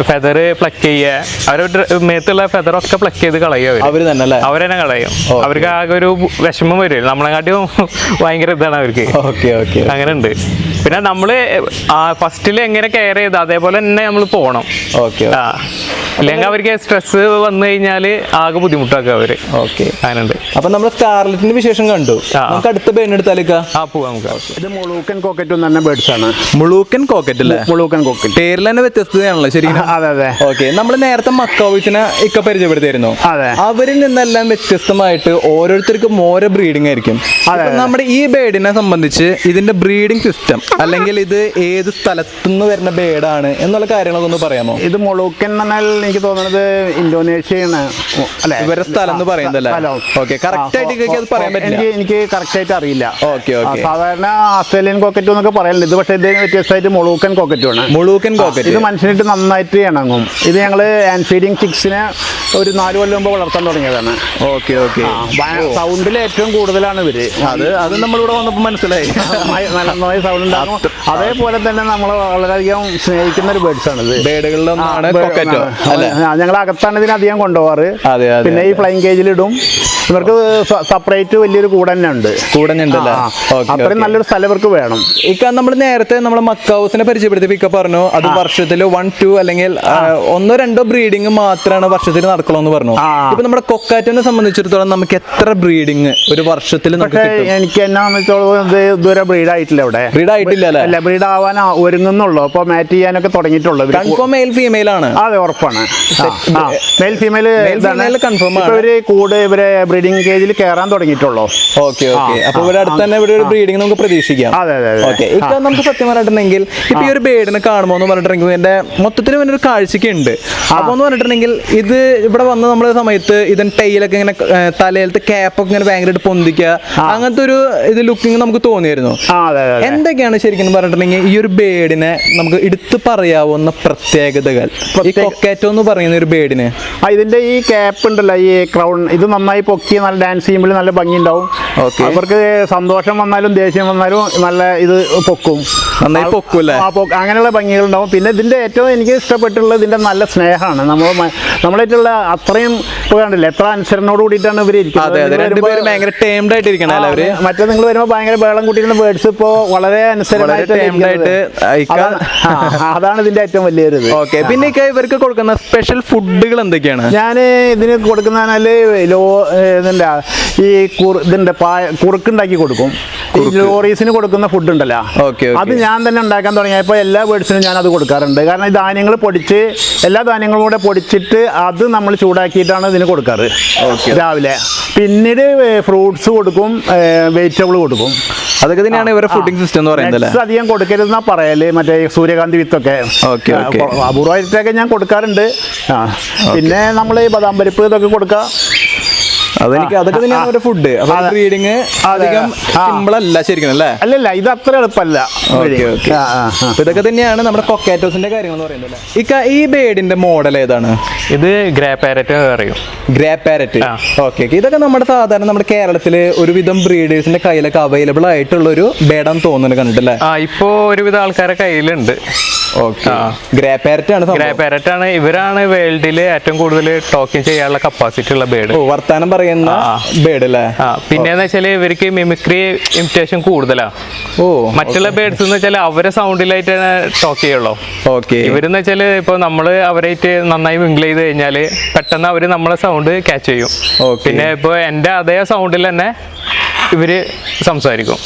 ഫെദർ പ്ലക്ക് ചെയ്യുക, അവരുടെ മേത്തുള്ള ഫെദറൊക്കെ പ്ലക്ക് ചെയ്ത് കളയും അവരെന്നെ കളയും. അവർക്ക് ആകെ ഒരു വിഷമം വരും. നമ്മളെക്കാട്ടിയും ഭയങ്കര ഇതാണ് അവർക്ക്. അങ്ങനെ ഉണ്ട്. പിന്നെ നമ്മള് ഫസ്റ്റിൽ എങ്ങനെ കെയർ ചെയ്ത് അതേപോലെ തന്നെ നമ്മൾ പോകണം. അല്ലെങ്കിൽ അവർക്ക് സ്ട്രെസ് വന്നു കഴിഞ്ഞാല് ആകെ ബുദ്ധിമുട്ടാക്കുക അവര്. അങ്ങനെയുണ്ട്. അപ്പൊ നമ്മൾ സ്കാർലറ്റിന്റെ വിശേഷം കണ്ടു. നമുക്ക് അടുത്ത ബേഡ് എടുത്താലേക്കാ പോവാം നമുക്ക്. ഇത് മുളൂക്കൻ കോക്കറ്റ് തന്നെ ബേഡ്സ് ആണ്. മുളൂക്കൻ കോക്കറ്റ് അല്ലേ? മുളൂക്കൻ കോക്കറ്റ് പേരിൽ തന്നെ വ്യത്യസ്തതയാണല്ലോ ശരിക്കും. അതെ. ഓക്കെ. നമ്മൾ നേരത്തെ മക്കാവിസിനെ പരിചയപ്പെടുത്തിയിരുന്നു. അവരിൽ നിന്നെല്ലാം വ്യത്യസ്തമായിട്ട് ഓരോരുത്തർക്കും ഓരോ ബ്രീഡിംഗ് ആയിരിക്കും. നമ്മുടെ ഈ ബേഡിനെ സംബന്ധിച്ച് ഇതിന്റെ ബ്രീഡിംഗ് സിസ്റ്റം അല്ലെങ്കിൽ ഇത് ഏത് സ്ഥലത്തുനിന്ന് വരുന്ന ബേഡാണ് എന്നുള്ള കാര്യങ്ങളൊക്കെ ഒന്ന് പറയാമോ? ഇത് മുളൂക്കൻ എന്നാൽ എനിക്ക് തോന്നുന്നത് ഇന്തോനേഷ്യയാണ് അല്ലെ ഇവരുടെ സ്ഥലം എന്ന് പറയുന്നതല്ലേ? ഓക്കെ. കറക്റ്റ് ആയിട്ട് അത് പറയാൻ പറ്റില്ല. എനിക്ക് കറക്റ്റ് ആയിട്ട് അറിയില്ല. Okay okay. സാധാരണ ഓസ്ട്രേലിയൻ കോക്കറ്റ് എന്നൊക്കെ പറയുന്നത് ഇത്, പക്ഷേ ഇതിന് വ്യത്യസ്തമായിട്ട് മുളൂക്കൻ കോക്കറ്റുമാണ്. മുളൂക്കൻ കോക്കറ്റ് ഇത് മനുഷ്യനായിട്ട് നന്നായിട്ട് ഇണങ്ങും. ഇത് ഞങ്ങള് ആൻഡ് ഫീഡിങ് ചിക്സിനെ ഒരു 4 കൊല്ലം മുമ്പ് വളർത്താൻ തുടങ്ങിയതാണ്. Okay okay. സൗണ്ടിൽ ഏറ്റവും കൂടുതലാണ് ഇവര്. അത് നമ്മളിവിടെ വന്നപ്പോൾ മനസ്സിലായി. നന്നായി സൗണ്ട് ഉണ്ടാകും. അതേപോലെ തന്നെ നമ്മൾ വളരെയധികം സ്നേഹിക്കുന്ന ഒരു ബേഡ്സ് ആണ് ഇത്. ബേഡുകളിലൊന്നാണ് കോക്കറ്റോ. ഞങ്ങൾ അകത്താണ് ഇതിനധികം കൊണ്ടുപോകാറ്. പിന്നെ ഈ ഫ്ലൈങ് കേജിലിടും. ഇവർക്ക് സെപ്പറേറ്റ് വലിയൊരു കൂടെ തന്നെ ഉണ്ട്. അത്രയും നല്ലൊരു സ്ഥലം ഇവർക്ക് വേണം. നമ്മൾ നേരത്തെ നമ്മളെ മക്കൗസിനെ പരിചയപ്പെടുത്തി ഇക്ക പറഞ്ഞു അത് വർഷത്തിൽ 1-2 അല്ലെങ്കിൽ 1-2 ബ്രീഡിങ് മാത്രമാണ് വർഷത്തിൽ നടക്കുള്ളൂ എന്ന് പറഞ്ഞു. ഇപ്പൊ നമ്മുടെ കൊക്കാറ്റിനെ സംബന്ധിച്ചിടത്തോളം നമുക്ക് എത്ര ബ്രീഡിങ് ഒരു വർഷത്തിൽ എനിക്ക് എന്നാന്ന് വെച്ചാൽ ഇതുവരെ ബ്രീഡ് ആയിട്ടില്ല. ഇവിടെ ബ്രീഡ് ആയിട്ടില്ല അല്ല, ബ്രീഡ് ആവാൻ ഒരുങ്ങുന്നുള്ളൂ. അപ്പൊ മാറ്റ് ചെയ്യാനൊക്കെ തുടങ്ങിയിട്ടുള്ളൂ. കൺഫേം മെയിൽ ഫീമെയിൽ ആണ്? അതെ, ഉറപ്പാണ്. മെയിൽ ഫീമെയിൽ കൺഫേം ആണ്. ഇവര് കൂടെ ഇവരെ ബ്രീഡിംഗ് കേജിൽ കയറാൻ തുടങ്ങിയിട്ടുള്ളൂ. Okay okay. അപ്പൊ ഇവിടെ അടുത്ത് തന്നെ ഇവിടെ ഒരു ബ്രീഡിംഗ് നമുക്ക് പ്രതീക്ഷിക്കാം. അതെ അതെ. ഓക്കെ. ഇപ്പൊ നമുക്ക് സത്യം പറഞ്ഞിട്ടുണ്ടെങ്കിൽ ഇപ്പൊ ഈ ഒരു ബേഡിനെ കാണുമോ എന്ന് പറഞ്ഞിട്ടുണ്ടെങ്കിൽ എന്റെ മൊത്തത്തിൽ ഒരു കാഴ്ചക്ക് ഉണ്ട്. അപ്പൊ എന്ന് പറഞ്ഞിട്ടുണ്ടെങ്കിൽ ഇത് ഇവിടെ വന്ന നമ്മളെ സമയത്ത് ഇതിന്റെ ടൈലൊക്കെ ഇങ്ങനെ തലയിലത്തെ ക്യാപ്പൊക്കെ ഇങ്ങനെ ഭയങ്കരമായിട്ട് പൊന്തിക്കുക, അങ്ങനത്തെ ഒരു ഇത് ലുക്കിങ് നമുക്ക് തോന്നിയായിരുന്നു. എന്തൊക്കെയാണ് ശരിക്കും പറഞ്ഞിട്ടുണ്ടെങ്കിൽ ഈ ഒരു ബേഡിനെ നമുക്ക് എടുത്തു പറയാവുന്ന പ്രത്യേകതകൾ ഈ കൊക്കാറ്റോ എന്ന് പറയുന്ന ഒരു ബേഡിന്? ഇതിന്റെ ഈ ക്യാപ്പ് ഉണ്ടല്ലോ, ഈ ക്രൗൺ, ഇത് നന്നായി പൊക്കി നല്ല ഡാൻസ് ചെയ്യുമ്പോൾ നല്ല ഭംഗി ഉണ്ടാവും. അവർക്ക് സന്തോഷം വന്നാലും ദേഷ്യം വന്നാലും നല്ല ഇത് പൊക്കും, നന്നായി പൊക്കൂല്ലേ? അങ്ങനെയുള്ള ഭംഗികൾ ഉണ്ടാവും. പിന്നെ ഇതിന്റെ ഏറ്റവും എനിക്ക് ഇഷ്ടപ്പെട്ടുള്ളത് ഇതിന്റെ നല്ല സ്നേഹമാണ്. നമ്മളായിട്ടുള്ള അത്രയും കണ്ടില്ല എത്ര അനുസരണോട് കൂടിയിട്ടാണ് ഇവർ ഇരിക്കുന്നത്. മറ്റേ നിങ്ങൾ വരുമ്പോൾ ഭയങ്കര ബേളം കൂട്ടിയിരുന്ന ബേഡ്സ് ഇപ്പോ വളരെ അനുസരണമായിട്ട്, അതാണ് ഇതിന്റെ ഏറ്റവും വലിയൊരു ഇത്. പിന്നെ ഇവർക്ക് കൊടുക്കുന്ന സ്പെഷ്യൽ ഫുഡുകൾ എന്തൊക്കെയാണ്? ഞാൻ ഇതിന് കൊടുക്കുന്നതിനാല് ഈ ഇതിന്റെ കുറുക്കുണ്ടാക്കി കൊടുക്കും. ഈ ലോറീസിന് കൊടുക്കുന്ന ഫുഡ് ഉണ്ടല്ലോ, അത് ഞാൻ തന്നെ ഉണ്ടാക്കാൻ തുടങ്ങിയപ്പോൾ എല്ലാ ബേഡ്സിനും ഞാൻ അത് കൊടുക്കാറുണ്ട്. കാരണം ഈ ധാന്യങ്ങൾ പൊടിച്ച് എല്ലാ ധാന്യങ്ങളും കൂടെ പൊടിച്ചിട്ട് അത് നമ്മൾ ചൂടാക്കിയിട്ടാണ് ഇതിന് കൊടുക്കാറ് രാവിലെ. പിന്നീട് ഫ്രൂട്ട്സ് കൊടുക്കും, വെജിറ്റബിൾ കൊടുക്കും. അതൊക്കെ തന്നെയാണ് ഇവരുടെ ഫുഡിംഗ് സിസ്റ്റം എന്ന് പറയുന്നത്. അധികം കൊടുക്കരുതെന്നാ പറയല്. മറ്റേ സൂര്യകാന്തി വിത്തൊക്കെ അപൂർവമായിട്ടൊക്കെ ഞാൻ കൊടുക്കാറുണ്ട്. പിന്നെ നമ്മൾ ബദാം പരിപ്പ് ഇതൊക്കെ കൊടുക്കാം. അതൊക്കെ തന്നെയാണ് അവരുടെ ഫുഡ്. ബ്രീഡിങ് അധികം സിമ്പിൾ അല്ല ശരിക്കും അല്ലേ? അല്ലല്ല, ഇത് അത്ര എളുപ്പമല്ല. ഇതൊക്കെ തന്നെയാണ് നമ്മുടെ കൊക്കാറ്റോസിന്റെ കാര്യങ്ങൾ എന്ന് പറയുന്നത്. ഈ ബേഡിന്റെ മോഡൽ ഏതാണ്? ഇത് ഗ്രേ പാരറ്റ് പറയും. Grey parrot. ഓക്കെ. ഇതൊക്കെ നമ്മുടെ സാധാരണ നമ്മുടെ കേരളത്തില് ഒരുവിധം ബ്രീഡേഴ്സിന്റെ കയ്യിലൊക്കെ അവൈലബിൾ ആയിട്ടുള്ള ഒരു ബേഡാന്ന് തോന്നുന്നു കണ്ടിട്ടല്ലേ? ഇപ്പോ ഒരുവിധം ആൾക്കാരെ കയ്യിലുണ്ട്. ഗ്രേ പാരറ്റ് ആണ്. ഗ്രേ പാരറ്റ് ആണ്. ഇവരാണ് വേൾഡില് ഏറ്റവും കൂടുതൽ ടോക്കിംഗ് ചെയ്യാനുള്ള കപ്പാസിറ്റി ഉള്ള ബേഡ്. വർത്താനം പറയുന്ന ബേഡ് അല്ലേ? പിന്നെന്ന് വെച്ചാല് ഇവർക്ക് മിമിക്രി ഇമിറ്റേഷൻ കൂടുതലാ. മറ്റുള്ള ബേഡ്സ് എന്ന് വെച്ചാൽ അവരെ സൗണ്ടിലായിട്ടാണ് ടോക്ക് ചെയ്യുള്ളൂ. ഇവരെന്ന് വെച്ചാല് ഇപ്പൊ നമ്മള് അവരായിട്ട് നന്നായി മിങ്കിൾ ചെയ്ത് കഴിഞ്ഞാല് പെട്ടെന്ന് അവര് നമ്മളെ സൗണ്ട് ക്യാച്ച് ചെയ്യും. പിന്നെ ഇപ്പൊ എന്റെ അതേ സൗണ്ടിൽ തന്നെ ഇവര് സംസാരിക്കും.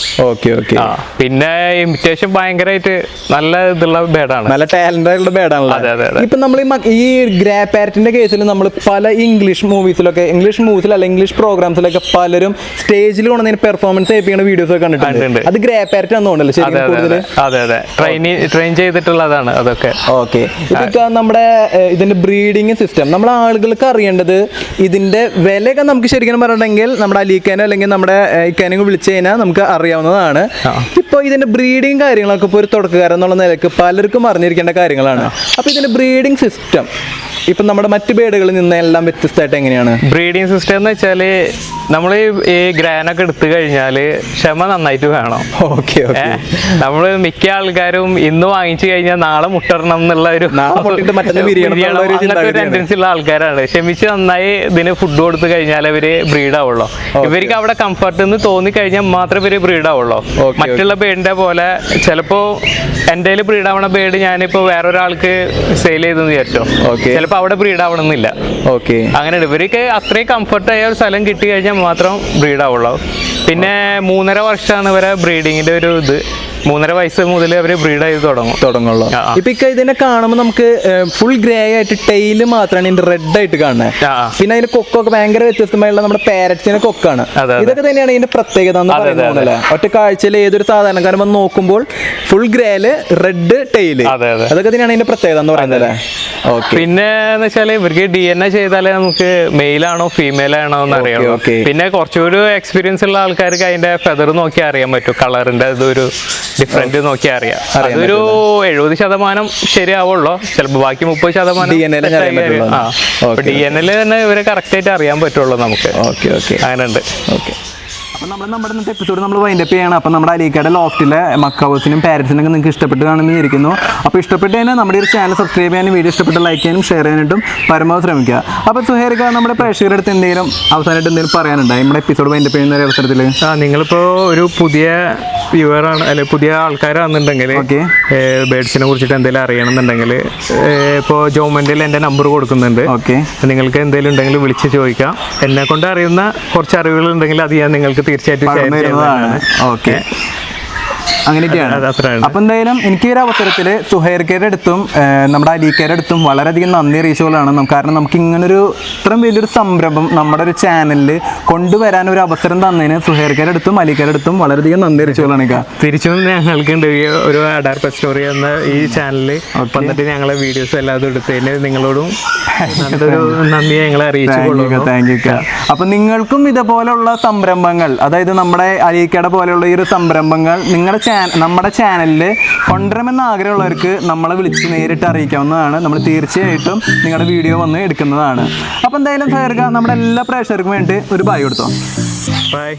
പിന്നെ ഇമിറ്റേഷൻ ഭയങ്കരമായിട്ട് നല്ല ഇതുള്ള ബേഡാണ്, നല്ല ടാലന്റ് ആയിട്ടുള്ള ബേഡാണല്ലോ. ഇപ്പൊ നമ്മൾ ഈ ഗ്രേ പാരറ്റിന്റെ കേസിൽ നമ്മൾ പല ഇംഗ്ലീഷ് മൂവീസിലല്ല ഇംഗ്ലീഷ് പ്രോഗ്രാംസിലൊക്കെ പലരും സ്റ്റേജിൽ കൊണ്ടുവന്ന് പെർഫോമൻസ് ചെയ്യിപ്പിക്കുന്ന വീഡിയോസ് ഒക്കെ കണ്ടിട്ടുണ്ട്. അത് ഗ്രേ പാരറ്റ് ആണെന്ന് തോന്നുന്നല്ലോ ശരി? ട്രെയിൻ ചെയ്തിട്ടുള്ളതാണ് അതൊക്കെ. ഇതൊക്കെ നമ്മുടെ ഇതിന്റെ ബ്രീഡിങ് സിസ്റ്റം നമ്മൾ ആളുകൾക്ക് അറിയേണ്ടത്. ഇതിന്റെ വിലയൊക്കെ നമുക്ക് ശരിക്കും പറഞ്ഞിട്ടുണ്ടെങ്കിൽ നമ്മുടെ അലീക്കാനോ അല്ലെങ്കിൽ നമ്മുടെ ഇക്കാനോ വിളിച്ചു കഴിഞ്ഞാൽ നമുക്ക് അറിയാവുന്നതാണ്. ഇപ്പോൾ ഇതിന്റെ ബ്രീഡിങ് കാര്യങ്ങളൊക്കെ ഇപ്പോൾ ഒരു തുടക്കക്കാരൻ എന്നുള്ള നിലയ്ക്ക് പലർക്കും അറിഞ്ഞിരിക്കേണ്ട കാര്യങ്ങളാണ്. അപ്പോൾ ഇതിന്റെ ബ്രീഡിങ് സിസ്റ്റം ഇപ്പം നമ്മുടെ മറ്റു ബേഡുകളിൽ നിന്ന് എല്ലാം വ്യത്യസ്തമായിട്ട് എങ്ങനെയാണ്? ബ്രീഡിങ് സിസ്റ്റം എന്ന് വെച്ചാൽ നമ്മൾ ഈ ഗ്രാനൊക്കെ എടുത്തു കഴിഞ്ഞാൽ ക്ഷമ നന്നായിട്ട് വേണം. നമ്മൾ മിക്ക ആൾക്കാരും ഇന്ന് വാങ്ങിച്ചു കഴിഞ്ഞാൽ നാളെ മുട്ടണം എന്നുള്ള ഒരു ടെൻഡൻസി ഉള്ള ആൾക്കാരാണ്. ക്ഷമിച്ച് നന്നായി ഇതിന് ഫുഡ് കൊടുത്തു കഴിഞ്ഞാൽ ഇവര് ബ്രീഡ് ആവുള്ളൂ. ഇവർക്ക് അവിടെ കംഫർട്ട് എന്ന് തോന്നിക്കഴിഞ്ഞാൽ മാത്രമേ ഇവര് ബ്രീഡ് ആവുള്ളൂ. മറ്റുള്ള ബേഡിന്റെ പോലെ ചിലപ്പോ എൻ്റെ ബ്രീഡ് ആവണ ബേഡ് ഞാനിപ്പോ വേറൊരാൾക്ക് സെയിൽ ചെയ്തെന്ന് വിചാരിച്ചോ, ചിലപ്പോൾ അവിടെ ബ്രീഡ് ആവണമെന്നില്ല. അങ്ങനെയാണ്. ഇവർക്ക് അത്രയും കംഫർട്ടായ ഒരു സ്ഥലം കിട്ടി കഴിഞ്ഞാൽ മാത്രം ബ്രീഡ് ആവുള്ളൂ. പിന്നെ 3.5 വർഷമാണ് ഇവരെ ബ്രീഡിങ്ങിന്റെ ഒരു ഇത്. 3.5 വയസ്സ് മുതൽ അവര് ബ്രീഡ് ചെയ്ത് തുടങ്ങുള്ളൂ. ഇപ്പൊ ഇതിനെ കാണുമ്പോൾ നമുക്ക് ഫുൾ ഗ്രേ ആയിട്ട് ടെയില് മാത്രമാണ് ഇതിന്റെ റെഡ് ആയിട്ട് കാണുന്നത്. പിന്നെ അതിന്റെ കൊക്കൊക്കെ ഭയങ്കര വ്യത്യസ്തമായുള്ള നമ്മുടെ പാരറ്റ്സിന്റെ കൊക്കാണ്. ഇതൊക്കെ തന്നെയാണ് ഇതിന്റെ പ്രത്യേകത എന്ന് പറയുന്നത്. ഒറ്റ കാഴ്ചയിൽ ഏതൊരു സാധാരണക്കാരൻ വന്ന് നോക്കുമ്പോൾ ഫുൾ ഗ്രേയില് റെഡ് ടെയില്, അതൊക്കെ തന്നെയാണ് ഇതിന്റെ പ്രത്യേകത എന്ന് പറയുന്നത്. പിന്നെ എന്ന് വെച്ചാൽ ഇവർക്ക് DNA ചെയ്താലേ നമുക്ക് മെയിലാണോ ഫീമെയിൽ ആണോ എന്ന് അറിയാം. പിന്നെ കുറച്ചുകൂടി എക്സ്പീരിയൻസ് ഉള്ള ആൾക്കാർക്ക് അതിന്റെ ഫെദർ നോക്കി അറിയാൻ പറ്റും. കളറിന്റെ ഇതൊരു ഡിഫറൻറ്റ് നോക്കി അറിയാം. അതൊരു 70% ശരിയാവുള്ളൂ. ചിലപ്പോൾ ബാക്കി 30% DNA തന്നെ ഇവരെ കറക്റ്റ് ആയിട്ട് അറിയാൻ പറ്റുള്ളൂ നമുക്ക്. അങ്ങനെ ഉണ്ട്. അപ്പം നമ്മുടെ ഇന്നത്തെ എപ്പിസോഡ് നമ്മൾ വൈൻഡപ്പ് ചെയ്യണം. അപ്പം നമ്മുടെ അലീക്കയുടെ ലോഫ്റ്റിലെ മക്കൗസിനും പാരറ്റ്സിനൊക്കെ നിങ്ങൾക്ക് ഇഷ്ടപ്പെട്ട് കാണുമെന്ന് വിചാരിക്കുന്നു. അപ്പോൾ ഇഷ്ടപ്പെട്ട് കഴിഞ്ഞാൽ നമ്മുടെ ഒരു ചാനൽ സബ്സ്ക്രൈബ് ചെയ്യാനും വീഡിയോ ഇഷ്ടപ്പെട്ട് ലൈക്ക് ചെയ്യാനും ഷെയർ ചെയ്യാനായിട്ടും പരമാവധി ശ്രമിക്കുക. അപ്പോൾ സുഹേറിക്ക, നമ്മുടെ പ്രേക്ഷകരുടെ അടുത്ത് എന്തെങ്കിലും അവസാനമായിട്ട് എന്തെങ്കിലും പറയാനുണ്ടോ നമ്മുടെ എപ്പിസോഡ് വൈൻഡപ്പ് ചെയ്യുന്ന ഒരു അവസരത്തിൽ? നിങ്ങളിപ്പോൾ ഒരു പുതിയ വ്യൂവറാണ് അല്ലെങ്കിൽ പുതിയ ആൾക്കാരാണെന്നുണ്ടെങ്കിൽ ബേഡ്സിനെ കുറിച്ചിട്ട് എന്തെങ്കിലും അറിയണമെന്നുണ്ടെങ്കിൽ ഇപ്പോൾ ജോമെൻറ്റിൽ എൻ്റെ നമ്പർ കൊടുക്കുന്നുണ്ട്. നിങ്ങൾക്ക് എന്തെങ്കിലും ഉണ്ടെങ്കിൽ വിളിച്ച് ചോദിക്കാം. എന്നെ കൊണ്ട് അറിയുന്ന കുറച്ച് അറിവുകളുണ്ടെങ്കിൽ അത് ഞാൻ നിങ്ങൾക്ക് തീർച്ചയായിട്ടും ഷെയർ ചെയ്യുന്നതാണ്. അങ്ങനെയൊക്കെയാണ്. അപ്പം എന്തായാലും എനിക്ക് ഒരു അവസരത്തിൽ സുഹൈർക്കയുടെ അടുത്തും നമ്മുടെ അലീക്കയുടെ അടുത്തും വളരെയധികം നന്ദി അറിയിച്ചുകൊള്ളാണ്. കാരണം നമുക്ക് ഇങ്ങനൊരു ഇത്രയും വലിയൊരു സംരംഭം നമ്മുടെ ഒരു ചാനലിൽ കൊണ്ടുവരാൻ ഒരു അവസരം തന്നതിന് സുഹൈർക്കയുടെ അടുത്തും അലീക്കയുടെ അടുത്തും വളരെയധികം നന്ദി അറിയിച്ചുകൊള്ളാണ്. തിരിച്ചും ഞങ്ങൾക്കുണ്ട് ഒരു അഡാർ പെറ്റ് സ്റ്റോറി എന്ന ഈ ചാനലിൽ വന്നിട്ട് ഞങ്ങളെ വീഡിയോസ് എല്ലാതും എടുത്തതിന് നിങ്ങളോടും നല്ലൊരു നന്ദി ഞങ്ങളെ അറിയിച്ചു. Thank you. അപ്പം നിങ്ങൾക്കും ഇതുപോലുള്ള സംരംഭങ്ങൾ, അതായത് നമ്മുടെ അലീക്കയുടെ പോലെയുള്ള ഈ ഒരു സംരംഭങ്ങൾ നമ്മുടെ ചാനലിൽ കൊണ്ടുവരണമെന്ന് ആഗ്രഹമുള്ളവർക്ക് നമ്മളെ വിളിച്ച് നേരിട്ട് അറിയിക്കാവുന്നതാണ്. നമ്മൾ തീർച്ചയായിട്ടും നിങ്ങളുടെ വീഡിയോ വന്ന് എടുക്കുന്നതാണ്. അപ്പോൾ എന്തായാലും ഫയർക നമ്മുടെ എല്ലാ പ്രേക്ഷകർക്കും വേണ്ടി ഒരു ബൈ കൊടുത്തോ. ബൈ.